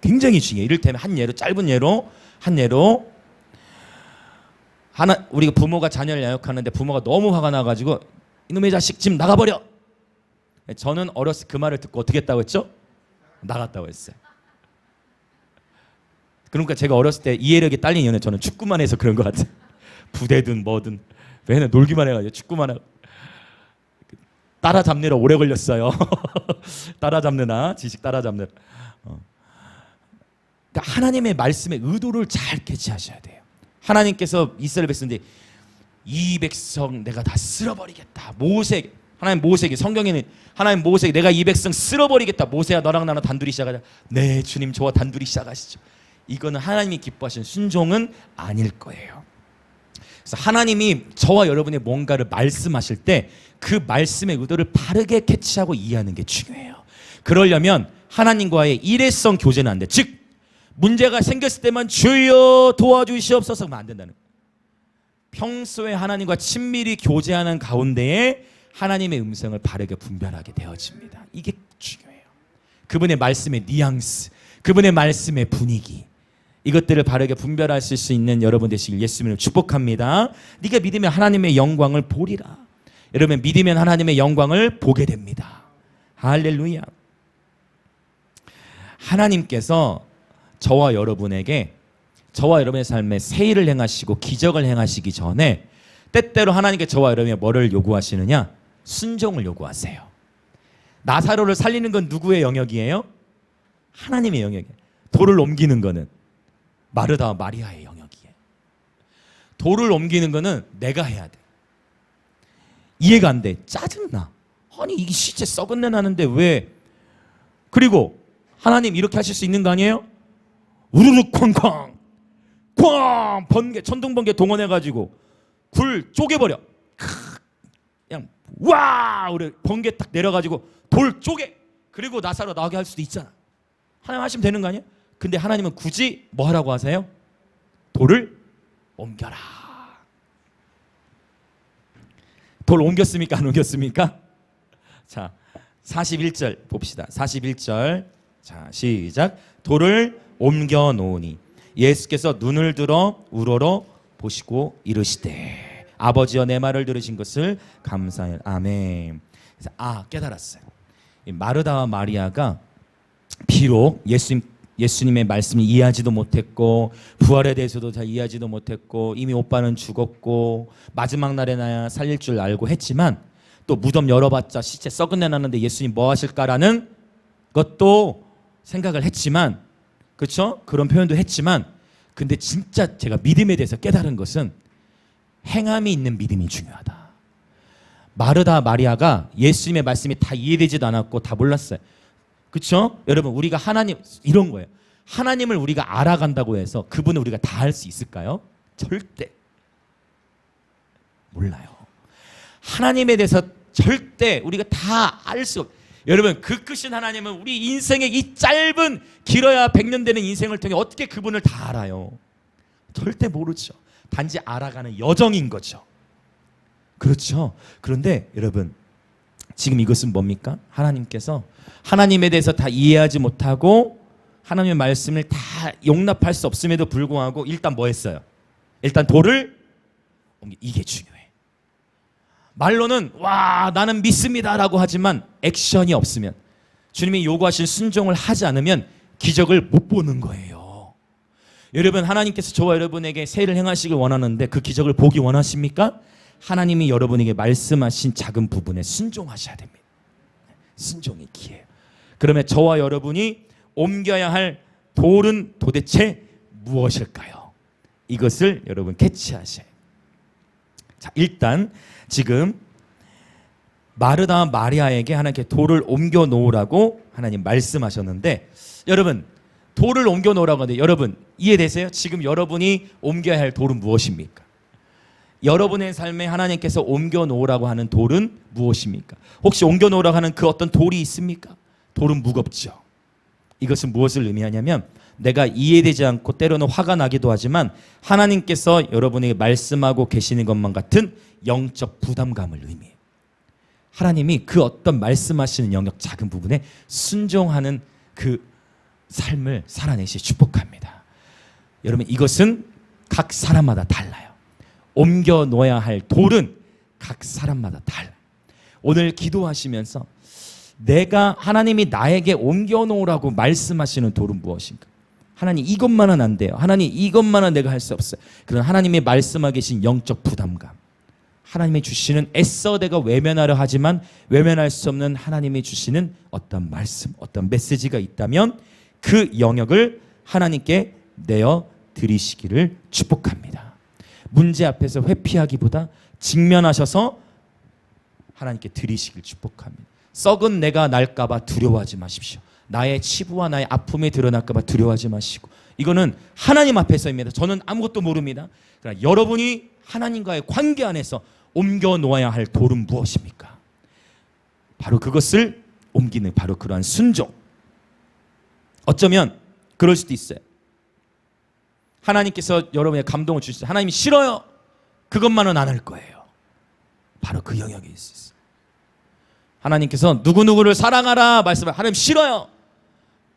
굉장히 중요해요. 이를테면 한 예로, 짧은 예로 우리가 부모가 자녀를 양육하는데 부모가 너무 화가 나가지고 이놈의 자식 집 나가버려. 저는 어렸을 때 그 말을 듣고 어떻게 했다고 했죠? 나갔다고 했어요. 그러니까 제가 어렸을 때 이해력이 딸린 이유는 저는 축구만 해서 그런 것 같아요. 부대든 뭐든 맨날 놀기만 해가지고 축구만 하고 따라잡느라 오래 걸렸어요. 따라잡느라 지식 따라잡느라. 그러니까 하나님의 말씀의 의도를 잘 캐치하셔야 돼요. 하나님께서 이스라엘 백성인데 이 백성 내가 다 쓸어버리겠다. 하나님 모세에게, 성경에는 하나님 모세에게 내가 이 백성 쓸어버리겠다. 모세야 너랑 나랑 단둘이 시작하자. 네 주님 저와 단둘이 시작하시죠. 이거는 하나님이 기뻐하시는 순종은 아닐 거예요. 그래서 하나님이 저와 여러분의 뭔가를 말씀하실 때 그 말씀의 의도를 바르게 캐치하고 이해하는 게 중요해요. 그러려면 하나님과의 일회성 교제는 안 돼. 즉 문제가 생겼을 때만 주여 도와주시옵소서 하면 안 된다는 거예요. 평소에 하나님과 친밀히 교제하는 가운데에 하나님의 음성을 바르게 분별하게 되어집니다. 이게 중요해요. 그분의 말씀의 뉘앙스, 그분의 말씀의 분위기, 이것들을 바르게 분별하실 수 있는 여러분 되시길 예수님을 축복합니다. 네가 믿으면 하나님의 영광을 보리라. 여러분 믿으면 하나님의 영광을 보게 됩니다. 할렐루야. 하나님께서 저와 여러분에게, 저와 여러분의 삶에 새 일을 행하시고 기적을 행하시기 전에 때때로 하나님께 저와 여러분이 뭐를 요구하시느냐? 순종을 요구하세요. 나사로를 살리는 건 누구의 영역이에요? 하나님의 영역이에요. 돌을 옮기는 거는 마르다와 마리아의 영역이에요. 돌을 옮기는 거는 내가 해야 돼. 이해가 안 돼. 짜증나. 아니 이게 시체 썩은 내 나는데 왜? 그리고 하나님 이렇게 하실 수 있는 거 아니에요? 우르르 쾅쾅 쾅 번개, 천둥 번개 동원해가지고 굴 쪼개버려. 그냥 와 우리 번개 딱 내려가지고 돌 쪼개. 그리고 나사로 나오게 할 수도 있잖아. 하나님 하시면 되는 거 아니에요? 근데 하나님은 굳이 뭐 하라고 하세요? 돌을 옮겨라. 돌 옮겼습니까? 안 옮겼습니까? 자, 41절 봅시다. 41절. 자, 시작. 돌을 옮겨 놓으니 예수께서 눈을 들어 우러러 보시고 이르시되 아버지여 내 말을 들으신 것을 감사해. 아멘. 그래서 깨달았어요. 이 마르다와 마리아가 비록 예수님의 말씀을 이해하지도 못했고 부활에 대해서도 잘 이해하지도 못했고 이미 오빠는 죽었고 마지막 날에 나야 살릴 줄 알고 했지만 또 무덤 열어봤자 시체 썩은 내 나는데 예수님 뭐 하실까라는 것도 생각을 했지만, 그렇죠? 그런 표현도 했지만, 근데 진짜 제가 믿음에 대해서 깨달은 것은 행함이 있는 믿음이 중요하다. 마르다 마리아가 예수님의 말씀이 다 이해되지도 않았고 다 몰랐어요. 그렇죠? 여러분, 우리가 하나님, 이런 거예요. 하나님을 우리가 알아간다고 해서 그분을 우리가 다 알 수 있을까요? 절대 몰라요. 하나님에 대해서 절대 우리가 다 알 수 없어요. 여러분, 그 크신 하나님은 우리 인생의 이 짧은 길어야 100년 되는 인생을 통해 어떻게 그분을 다 알아요? 절대 모르죠. 단지 알아가는 여정인 거죠. 그렇죠. 그런데 여러분, 지금 이것은 뭡니까? 하나님께서 하나님에 대해서 다 이해하지 못하고 하나님의 말씀을 다 용납할 수 없음에도 불구하고 일단 뭐 했어요? 일단 돌을 이게 중요해. 말로는 와 나는 믿습니다라고 하지만 액션이 없으면, 주님이 요구하신 순종을 하지 않으면 기적을 못 보는 거예요. 여러분, 하나님께서 저와 여러분에게 세일을 행하시길 원하는데 그 기적을 보기 원하십니까? 하나님이 여러분에게 말씀하신 작은 부분에 순종하셔야 됩니다. 순종이 기회예요. 그러면 저와 여러분이 옮겨야 할 돌은 도대체 무엇일까요? 이것을 여러분 캐치하셔야 해요. 자, 일단 지금 마르다와 마리아에게 하나님께 돌을 옮겨 놓으라고 하나님 말씀하셨는데, 여러분 돌을 옮겨 놓으라고 하는데 여러분 이해되세요? 지금 여러분이 옮겨야 할 돌은 무엇입니까? 여러분의 삶에 하나님께서 옮겨 놓으라고 하는 돌은 무엇입니까? 혹시 옮겨 놓으라고 하는 그 어떤 돌이 있습니까? 돌은 무겁죠. 이것은 무엇을 의미하냐면 내가 이해되지 않고 때로는 화가 나기도 하지만 하나님께서 여러분에게 말씀하고 계시는 것만 같은 영적 부담감을 의미해요. 하나님이 그 어떤 말씀하시는 영역 작은 부분에 순종하는 그 삶을 살아내시 축복합니다. 여러분, 이것은 각 사람마다 달라요. 옮겨 놓아야 할 돌은 각 사람마다 달라요. 오늘 기도하시면서 내가 하나님이 나에게 옮겨 놓으라고 말씀하시는 돌은 무엇인가? 하나님 이것만은 안 돼요. 하나님 이것만은 내가 할 수 없어요. 그런 하나님의 말씀하고 계신 영적 부담감, 하나님이 주시는 애써 내가 외면하려 하지만 외면할 수 없는 하나님이 주시는 어떤 말씀, 어떤 메시지가 있다면 그 영역을 하나님께 내어 드리시기를 축복합니다. 문제 앞에서 회피하기보다 직면하셔서 하나님께 드리시길 축복합니다. 썩은 내가 날까 봐 두려워하지 마십시오. 나의 치부와 나의 아픔이 드러날까 봐 두려워하지 마시고, 이거는 하나님 앞에서입니다. 저는 아무것도 모릅니다. 그러나 여러분이 하나님과의 관계 안에서 옮겨 놓아야 할 돌은 무엇입니까? 바로 그것을 옮기는 바로 그러한 순종. 어쩌면 그럴 수도 있어요. 하나님께서 여러분의 감동을 주시죠. 하나님이 싫어요. 그것만은 안 할 거예요. 바로 그 영역에 있어요. 하나님께서 누구누구를 사랑하라 말씀을, 하나님 싫어요.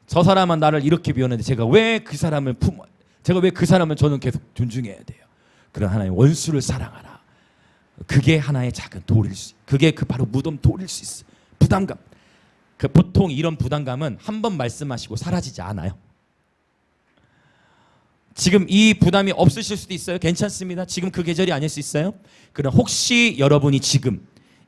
저 사람은 나를 이렇게 비웠는데 제가 왜 그 사람을 제가 왜 그 사람을 저는 계속 존중해야 돼요. 그런 하나님 원수를 사랑하라. 그게 하나의 작은 돌일 수, 그게 그 바로 무덤 돌일 수 있어요. 부담감. 그 보통 이런 부담감은 한 번 말씀하시고 사라지지 않아요. 지금 이 부담이 없으실 수도 있어요. 괜찮습니다. 지금 그 계절이 아닐 수 있어요. 그럼 혹시 여러분이 지금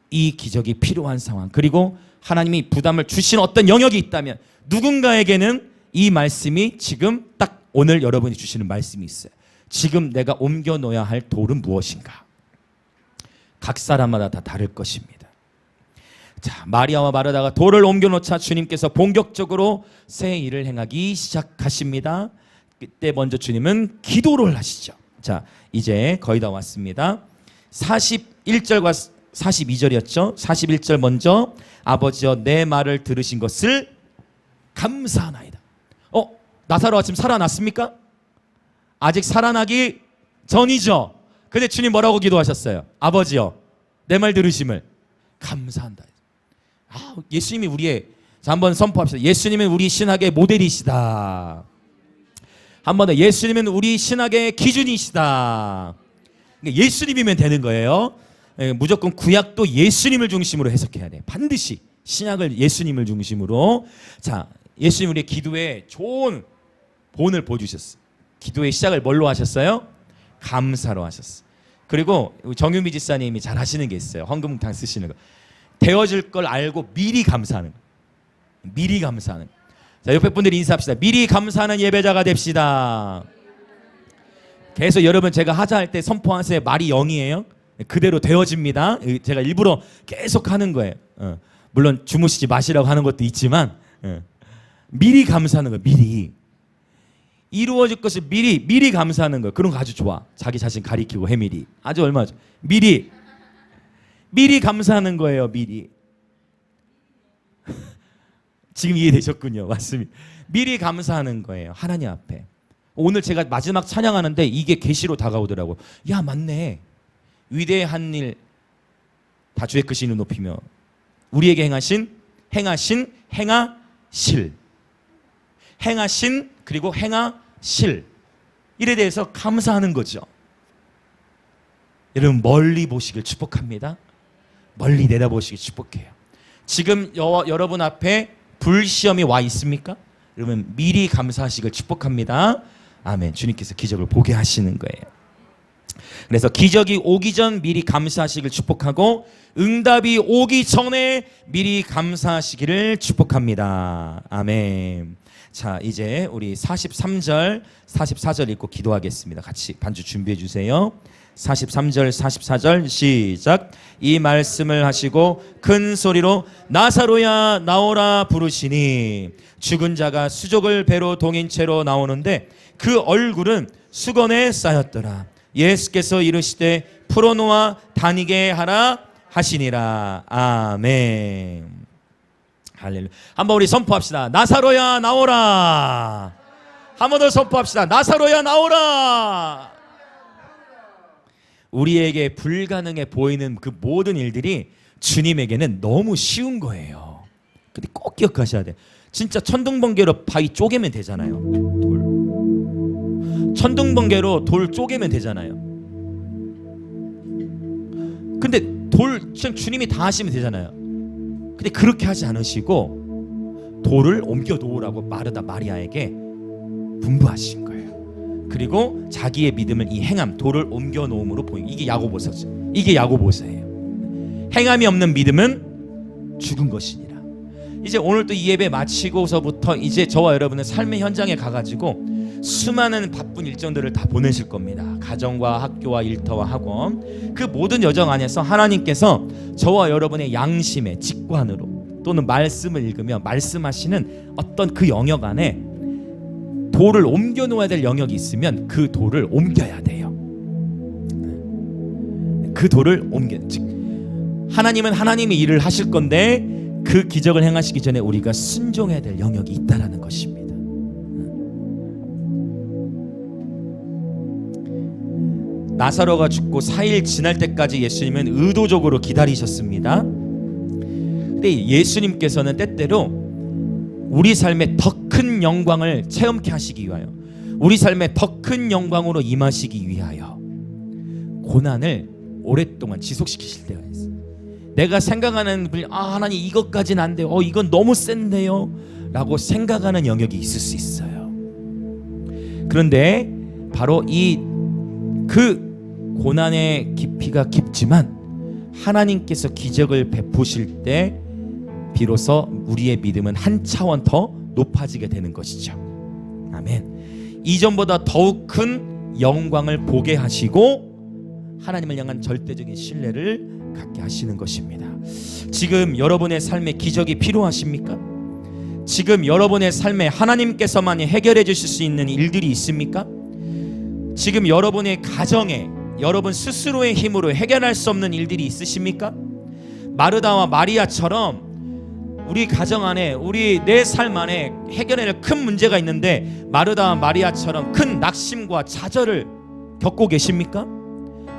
이 기적이 필요한 상황, 그리고 하나님이 부담을 주신 어떤 영역이 있다면 누군가에게는 이 말씀이 지금 딱 오늘 여러분이 주시는 말씀이 있어요. 지금 내가 옮겨 놓아야 할 돌은 무엇인가? 각 사람마다 다 다를 것입니다. 자, 마리아와 마르다가 돌을 옮겨 놓자 주님께서 본격적으로 새 일을 행하기 시작하십니다. 그때 먼저 주님은 기도를 하시죠. 자, 이제 거의 다 왔습니다. 41절과 42절이었죠. 41절 먼저 아버지여 내 말을 들으신 것을 감사하나이다. 나사로가 지금 살아났습니까? 아직 살아나기 전이죠. 근데 주님 뭐라고 기도하셨어요? 아버지여 내 말 들으심을 감사한다. 예수님이 우리의, 자, 한번 선포합시다. 예수님은 우리 신학의 모델이시다. 한 번 더, 예수님은 우리 신학의 기준이시다. 그러니까 예수님이면 되는 거예요. 무조건 구약도 예수님을 중심으로 해석해야 돼. 반드시 신약을 예수님을 중심으로. 자, 예수님 우리의 기도에 좋은 본을 보여주셨어. 기도의 시작을 뭘로 하셨어요? 감사로 하셨어. 그리고 정유미 지사님이 잘 하시는 게 있어요. 헌금탕 쓰시는 거. 되어질 걸 알고 미리 감사하는 거. 미리 감사하는 거. 자, 옆에 분들이 인사합시다. 미리 감사하는 예배자가 됩시다. 계속 여러분, 제가 하자 할 때 선포하세요. 말이 0이에요. 그대로 되어집니다. 제가 일부러 계속 하는 거예요. 물론 주무시지 마시라고 하는 것도 있지만, 미리 감사하는 거예요. 미리 이루어질 것을 미리 감사하는 거예요. 그런 거 아주 좋아. 자기 자신 가리키고 해미리 아주 얼마나 좋아. 미리 감사하는 거예요. 미리. 지금 이해되셨군요. 맞습니다. 미리 감사하는 거예요. 하나님 앞에. 오늘 제가 마지막 찬양하는데 이게 계시로 다가오더라고요. 야, 맞네. 위대한 일 다 주의 크신 이름 높이며 우리에게 행하신 행하신 그리고 행하실 일에 대해서 감사하는 거죠. 여러분, 멀리 보시길 축복합니다. 멀리 내다보시길 축복해요. 지금 여러분 앞에 불시험이 와 있습니까? 여러분, 미리 감사하시길 축복합니다. 아멘. 주님께서 기적을 보게 하시는 거예요. 그래서 기적이 오기 전 미리 감사하시길 축복하고, 응답이 오기 전에 미리 감사하시기를 축복합니다. 아멘. 자, 이제 우리 43절 44절 읽고 기도하겠습니다. 같이 반주 준비해 주세요. 43절 44절 시작. 이 말씀을 하시고 큰 소리로 나사로야 나오라 부르시니 죽은 자가 수족을 배로 동인 채로 나오는데 그 얼굴은 수건에 쌓였더라. 예수께서 이르시되 풀어놓아 다니게 하라 하시니라. 아멘. 할렐루야. 한번 우리 선포합시다. 나사로야 나오라. 한 번 더 선포합시다. 나사로야 나오라. 우리에게 불가능해 보이는 그 모든 일들이 주님에게는 너무 쉬운 거예요. 근데 꼭 기억하셔야 돼. 진짜 천둥번개로 바위 쪼개면 되잖아요. 천둥번개로 돌 쪼개면 되잖아요. 근데 돌 주님이 다 하시면 되잖아요. 근데 그렇게 하지 않으시고 돌을 옮겨 놓으라고 마르다 마리아에게 분부하신 거예요. 그리고 자기의 믿음을 이 행함, 돌을 옮겨 놓음으로 보이고, 이게 야고보서죠. 이게 야고보서예요. 행함이 없는 믿음은 죽은 것이니라. 이제 오늘 또 이 예배 마치고서부터 이제 저와 여러분은 삶의 현장에 가가지고 수많은 바쁜 일정들을 다 보내실 겁니다. 가정과 학교와 일터와 학원, 그 모든 여정 안에서 하나님께서 저와 여러분의 양심의 직관으로 또는 말씀을 읽으며 말씀하시는 어떤 그 영역 안에 돌을 옮겨 놓아야 될 영역이 있으면 그 돌을 옮겨야 돼요. 그 돌을 즉 하나님은 하나님의 일을 하실 건데 그 기적을 행하시기 전에 우리가 순종해야 될 영역이 있다라는 것입니다. 나사로가 죽고 4일 지날 때까지 예수님은 의도적으로 기다리셨습니다. 근데 예수님께서는 때때로 우리 삶의 더 큰 영광을 체험케 하시기 위하여, 우리 삶의 더 큰 영광으로 임하시기 위하여 고난을 오랫동안 지속시키실 때가 있어요. 내가 생각하는 분이 하나님 이것까지는 안 돼요. 이건 너무 센데요 라고 생각하는 영역이 있을 수 있어요. 그런데 바로 그 고난의 깊이가 깊지만 하나님께서 기적을 베푸실 때 비로소 우리의 믿음은 한 차원 더 높아지게 되는 것이죠. 아멘. 이전보다 더욱 큰 영광을 보게 하시고 하나님을 향한 절대적인 신뢰를 갖게 하시는 것입니다. 지금 여러분의 삶에 기적이 필요하십니까? 지금 여러분의 삶에 하나님께서만이 해결해 주실 수 있는 일들이 있습니까? 지금 여러분의 가정에 여러분 스스로의 힘으로 해결할 수 없는 일들이 있으십니까? 마르다와 마리아처럼 우리 가정 안에, 우리 내 삶 안에 해결해야 할 큰 문제가 있는데 마르다와 마리아처럼 큰 낙심과 좌절을 겪고 계십니까?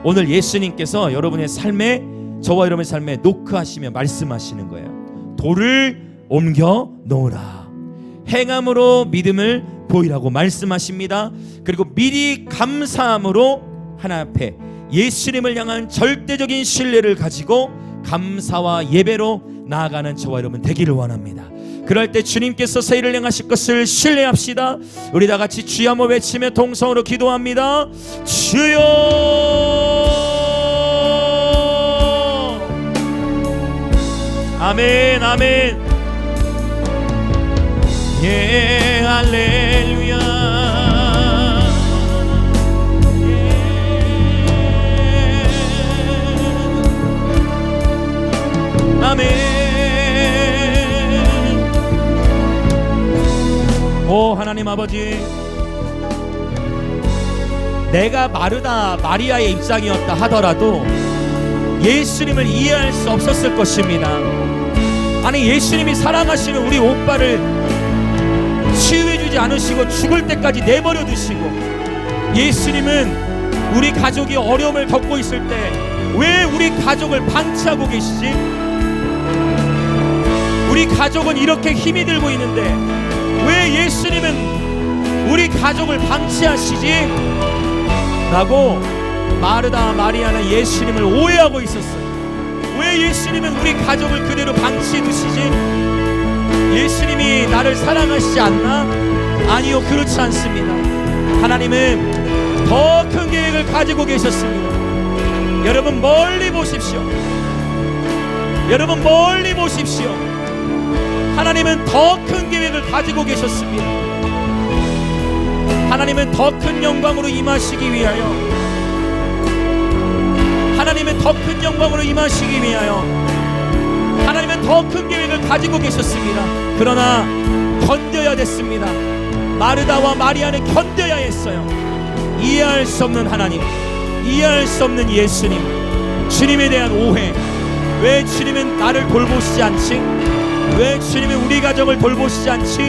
오늘 예수님께서 여러분의 삶에 저와 여러분의 삶에 노크하시며 말씀하시는 거예요. 돌을 옮겨 놓으라. 행함으로 믿음을 보이라고 말씀하십니다. 그리고 미리 감사함으로 하나님 앞에 예수님을 향한 절대적인 신뢰를 가지고 감사와 예배로 나아가는 저와 여러분 되기를 원합니다. 그럴 때 주님께서 새 일을 행하실 것을 신뢰합시다. 우리 다 같이 주여 한번 외치며 동성으로 기도합니다. 주여, 아멘, 아멘. 예, 할렐루야. 아멘. 오 하나님 아버지, 내가 마르다 마리아의 입장이었다 하더라도 예수님을 이해할 수 없었을 것입니다. 아니, 예수님이 사랑하시는 우리 오빠를 치유해주지 않으시고 죽을 때까지 내버려 두시고, 예수님은 우리 가족이 어려움을 겪고 있을 때 왜 우리 가족을 방치하고 계시지? 우리 가족은 이렇게 힘이 들고 있는데 왜 예수님은 우리 가족을 방치하시지? 라고 마르다 마리아는 예수님을 오해하고 있었어요. 왜 예수님은 우리 가족을 그대로 방치해 두시지? 예수님이 나를 사랑하시지 않나? 아니요, 그렇지 않습니다. 하나님은 더 큰 계획을 가지고 계셨습니다. 여러분 멀리 보십시오. 여러분 멀리 보십시오. 하나님은 더 큰 계획을 가지고 계셨습니다. 하나님은 더 큰 영광으로 임하시기 위하여, 하나님은 더 큰 영광으로 임하시기 위하여 하나님은 더 큰 계획을 가지고 계셨습니다. 그러나 견뎌야 됐습니다. 마르다와 마리아는 견뎌야 했어요. 이해할 수 없는 하나님, 이해할 수 없는 예수님, 주님에 대한 오해. 왜 주님은 나를 돌보시지 않지? 왜 주님은 우리 가정을 돌보시지 않지?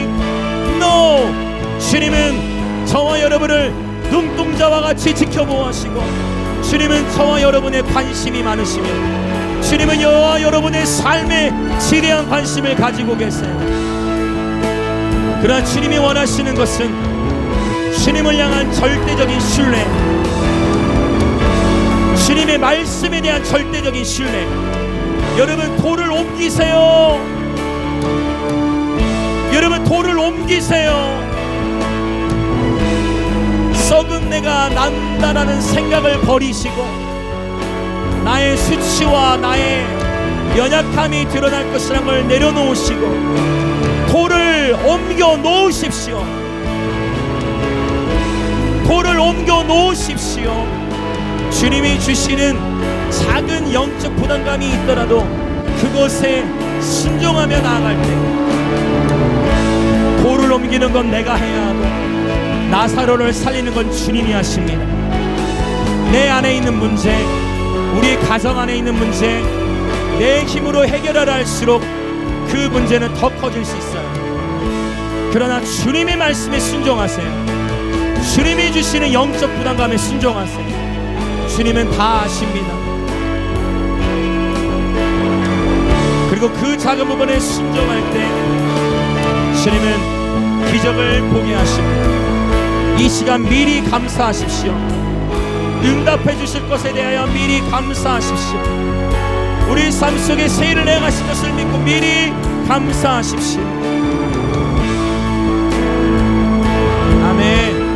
No! 주님은 저와 여러분을 눈동자와 같이 지켜보시고, 주님은 저와 여러분의 관심이 많으시며, 주님은 저와 여러분의 삶에 지대한 관심을 가지고 계세요. 그러나 주님이 원하시는 것은 주님을 향한 절대적인 신뢰, 주님의 말씀에 대한 절대적인 신뢰. 여러분 돌을 옮기세요. 여러분 돌을 옮기세요. 썩은 내가 난다라는 생각을 버리시고, 나의 수치와 나의 연약함이 드러날 것이라는 걸 내려놓으시고 돌을 옮겨 놓으십시오. 돌을 옮겨 놓으십시오. 주님이 주시는 작은 영적 부담감이 있더라도 그것에 순종하며 나아갈 때, 돌을 옮기는 건 내가 해야 하고 나사로를 살리는 건 주님이 하십니다. 내 안에 있는 문제, 우리 가정 안에 있는 문제, 내 힘으로 해결하라 할수록 그 문제는 더 커질 수 있어요. 그러나 주님의 말씀에 순종하세요. 주님이 주시는 영적 부담감에 순종하세요. 주님은 다 아십니다. 그리고 그 작은 부분에 순종할 때 주님은 기적을 보게 하십니다. 이 시간 미리 감사하십시오. 응답해 주실 것에 대하여 미리 감사하십시오. 우리 삶 속에 새 일을 행하실 것을 믿고 미리 감사하십시오. 아멘.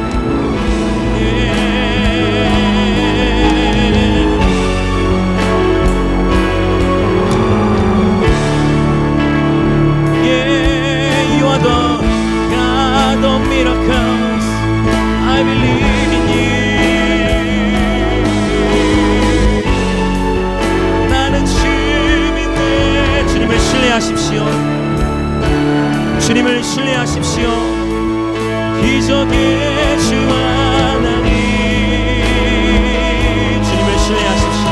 You are the God of miracles. I believe in you. 신뢰하십시오. 주님을 신뢰하십시오. 기적의 주 하나님, 주님을 신뢰하십시오.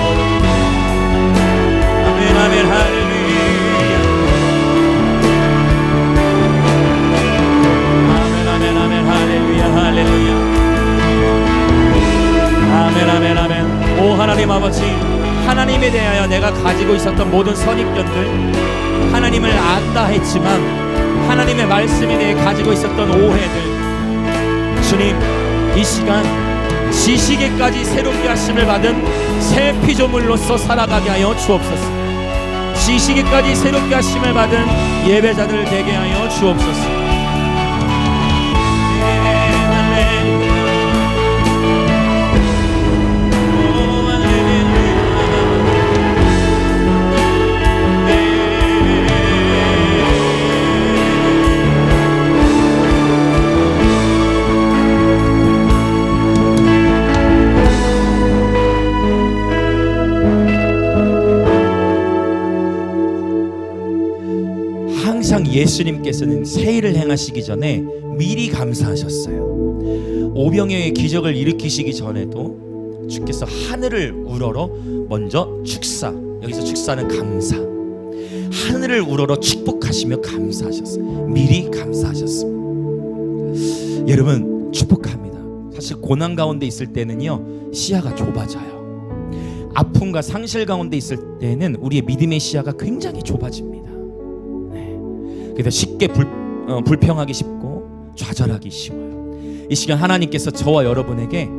아멘, 아멘, 할렐루야. 아멘, 아멘, 아멘, 할렐루야, 할렐루야. 아멘, 아멘, 아멘. 오 하나님 아버지, 하나님에 대하여 내가 가지고 있었던 모든 선입견들, 하나님을 안다 했지만 하나님의 말씀에 대해 가지고 있었던 오해들, 주님 이 시간 지식에까지 새롭게 하심을 받은 새 피조물로서 살아가게 하여 주옵소서. 지식에까지 새롭게 하심을 받은 예배자들 되게 하여 주옵소서. 항상 예수님께서는 새 일을 행하시기 전에 미리 감사하셨어요. 오병이어의 기적을 일으키시기 전에도 주께서 하늘을 우러러 먼저 축사, 여기서 축사는 감사, 하늘을 우러러 축복하시며 감사하셨어요. 미리 감사하셨습니다. 여러분 축복합니다. 사실 고난 가운데 있을 때는요 시야가 좁아져요. 아픔과 상실 가운데 있을 때는 우리의 믿음의 시야가 굉장히 좁아집니다. 그래서 쉽게 불평하기 쉽고 좌절하기 쉬워요. 이 시간 하나님께서 저와 여러분에게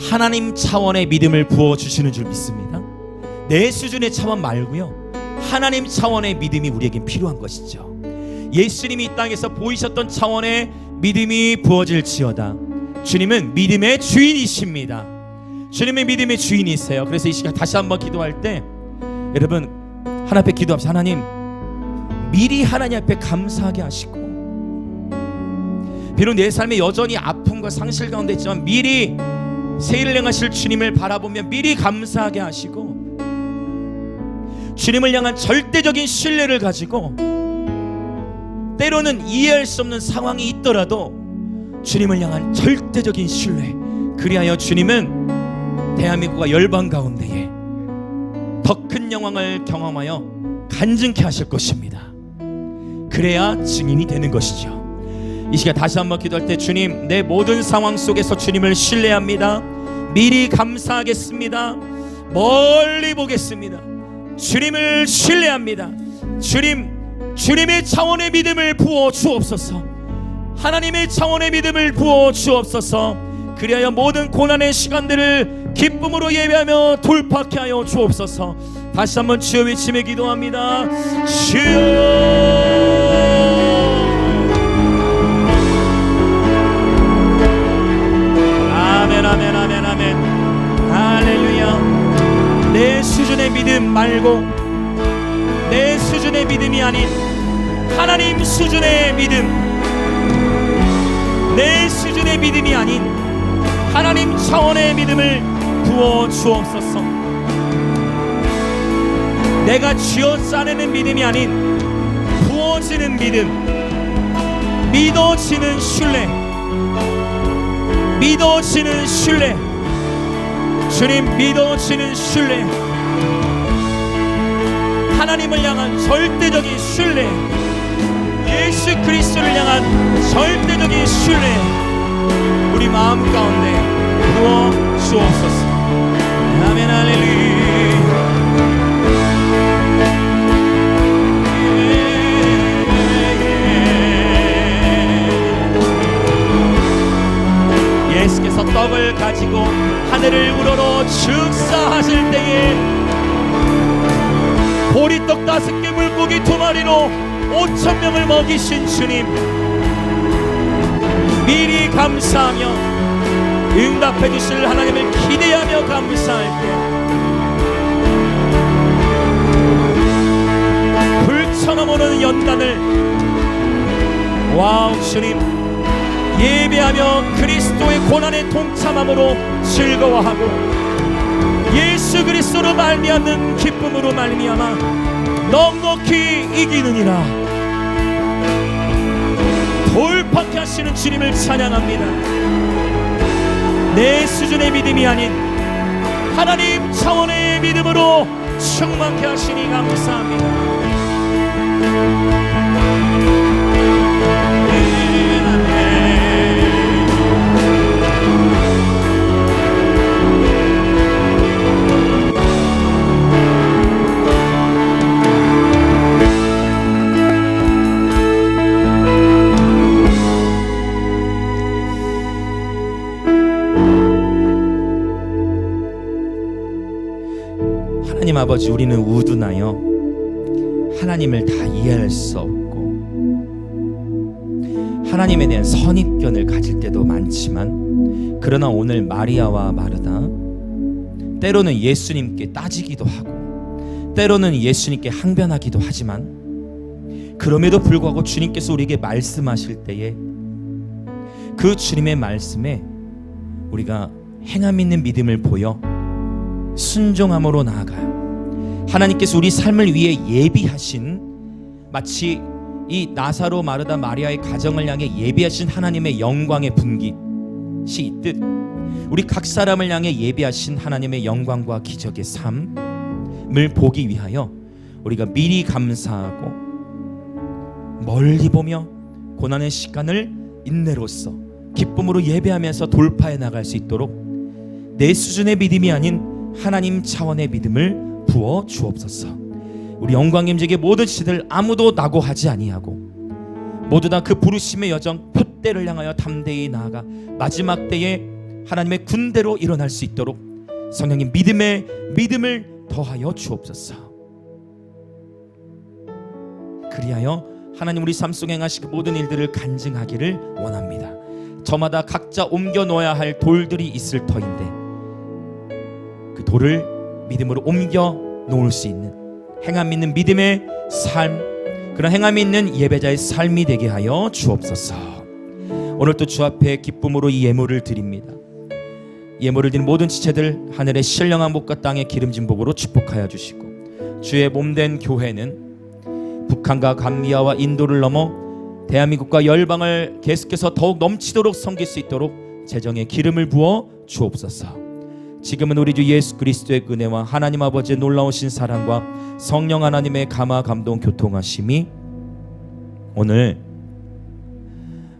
하나님 차원의 믿음을 부어주시는 줄 믿습니다. 내 수준의 차원 말고요, 하나님 차원의 믿음이 우리에게 필요한 것이죠. 예수님이 이 땅에서 보이셨던 차원의 믿음이 부어질지어다. 주님은 믿음의 주인이십니다. 주님의 믿음의 주인이세요. 그래서 이 시간 다시 한번 기도할 때 여러분 하나님 앞에 기도합시다. 하나님, 미리 하나님 앞에 감사하게 하시고, 비록 내 삶에 여전히 아픔과 상실 가운데 있지만 미리 새 일을 행하실 주님을 바라보며 미리 감사하게 하시고, 주님을 향한 절대적인 신뢰를 가지고 때로는 이해할 수 없는 상황이 있더라도 주님을 향한 절대적인 신뢰, 그리하여 주님은 대한민국과 열방 가운데에 더 큰 영광을 경험하여 간증케 하실 것입니다. 그래야 증인이 되는 것이죠. 이 시간 다시 한번 기도할 때 주님, 내 모든 상황 속에서 주님을 신뢰합니다. 미리 감사하겠습니다. 멀리 보겠습니다. 주님을 신뢰합니다. 주님의 차원의 믿음을 부어 주옵소서. 하나님의 차원의 믿음을 부어 주옵소서. 그리하여 모든 고난의 시간들을 기쁨으로 예배하며 돌파케 하여 주옵소서. 다시 한번 주여 외치며 기도합니다. 주여. 아멘, 아멘, 아멘, 아멘. 할렐루야. 내 수준의 믿음 말고, 내 수준의 믿음이 아닌 하나님 수준의 믿음, 내 수준의 믿음이 아닌 하나님 차원의 믿음을 부어 주옵소서. 내가 쥐어 짜내는 믿음이 아닌 부어지는 믿음, 믿어지는 신뢰, 믿어지는 신뢰, 주님 믿어지는 신뢰, 하나님을 향한 절대적인 신뢰, 예수 그리스도를 향한 절대적인 신뢰, 우리 마음 가운데 부어 주옵소서. 아멘, 할렐루야. 예수께서 떡을 가지고 하늘을 우러러 축사하실 때에 보리떡 5개 물고기 2마리로 5,000명을 먹이신 주님, 미리 감사하며 응답해 주실 하나님을 기대하며 감사할 때 불처럼 연단을, 와우, 주님 예배하며 그리스도의 고난에 동참함으로 즐거워하고 예수 그리스도로 말미암는 기쁨으로 말미암아 넉넉히 이기느니라. 돌파케 하시는 주님을 찬양합니다. 내 수준의 믿음이 아닌 하나님 차원의 믿음으로 충만케 하시니 감사합니다. 하나님 아버지, 우리는 우둔하여 하나님을 다 이해할 수 없고 하나님에 대한 선입견을 가질 때도 많지만, 그러나 오늘 마리아와 마르다, 때로는 예수님께 따지기도 하고 때로는 예수님께 항변하기도 하지만, 그럼에도 불구하고 주님께서 우리에게 말씀하실 때에 그 주님의 말씀에 우리가 행함 있는 믿음을 보여 순종함으로 나아가요. 하나님께서 우리 삶을 위해 예비하신, 마치 이 나사로, 마르다, 마리아의 가정을 향해 예비하신 하나님의 영광의 분깃이 있듯, 우리 각 사람을 향해 예비하신 하나님의 영광과 기적의 삶을 보기 위하여 우리가 미리 감사하고 멀리 보며 고난의 시간을 인내로써 기쁨으로 예배하면서 돌파해 나갈 수 있도록 내 수준의 믿음이 아닌 하나님 차원의 믿음을 부어 주옵소서. 우리 영광임직의 모든 지체들 아무도 낙오하지 아니하고 모두 다 그 부르심의 여정 표대를 향하여 담대히 나아가 마지막 때에 하나님의 군대로 일어날 수 있도록 성령님 믿음을 더하여 주옵소서. 그리하여 하나님 우리 삶 속에 행하시고 모든 일들을 간증하기를 원합니다. 저마다 각자 옮겨 놓아야 할 돌들이 있을 터인데 그 돌을 믿음으로 옮겨 놓을 수 있는 행함 있는 믿음의 삶, 그런 행함이 있는 예배자의 삶이 되게 하여 주옵소서. 오늘도 주 앞에 기쁨으로 이 예물을 드립니다. 예물을 드린 모든 지체들 하늘의 신령한 복과 땅의 기름진 복으로 축복하여 주시고, 주의 몸된 교회는 북한과 감비아와 인도를 넘어 대한민국과 열방을 계속해서 더욱 넘치도록 섬길 수 있도록 재정의 기름을 부어 주옵소서. 지금은 우리 주 예수 그리스도의 은혜와 하나님 아버지의 놀라우신 사랑과 성령 하나님의 감화 감동 교통하심이 오늘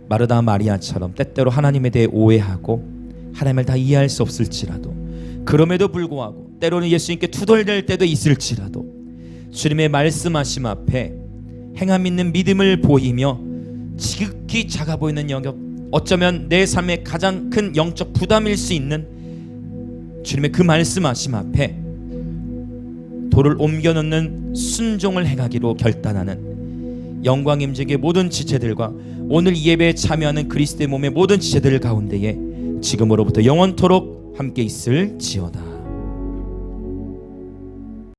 마르다 마리아처럼 때때로 하나님에 대해 오해하고 하나님을 다 이해할 수 없을지라도, 그럼에도 불구하고 때로는 예수님께 투덜댈 때도 있을지라도 주님의 말씀하심 앞에 행함 있는 믿음을 보이며 지극히 작아 보이는 영역, 어쩌면 내 삶의 가장 큰 영적 부담일 수 있는 주님의 그 말씀하심 앞에 돌을 옮겨놓는 순종을 행하기로 결단하는 영광임직의 모든 지체들과 오늘 이 예배에 참여하는 그리스도의 몸의 모든 지체들 가운데에 지금으로부터 영원토록 함께 있을지어다.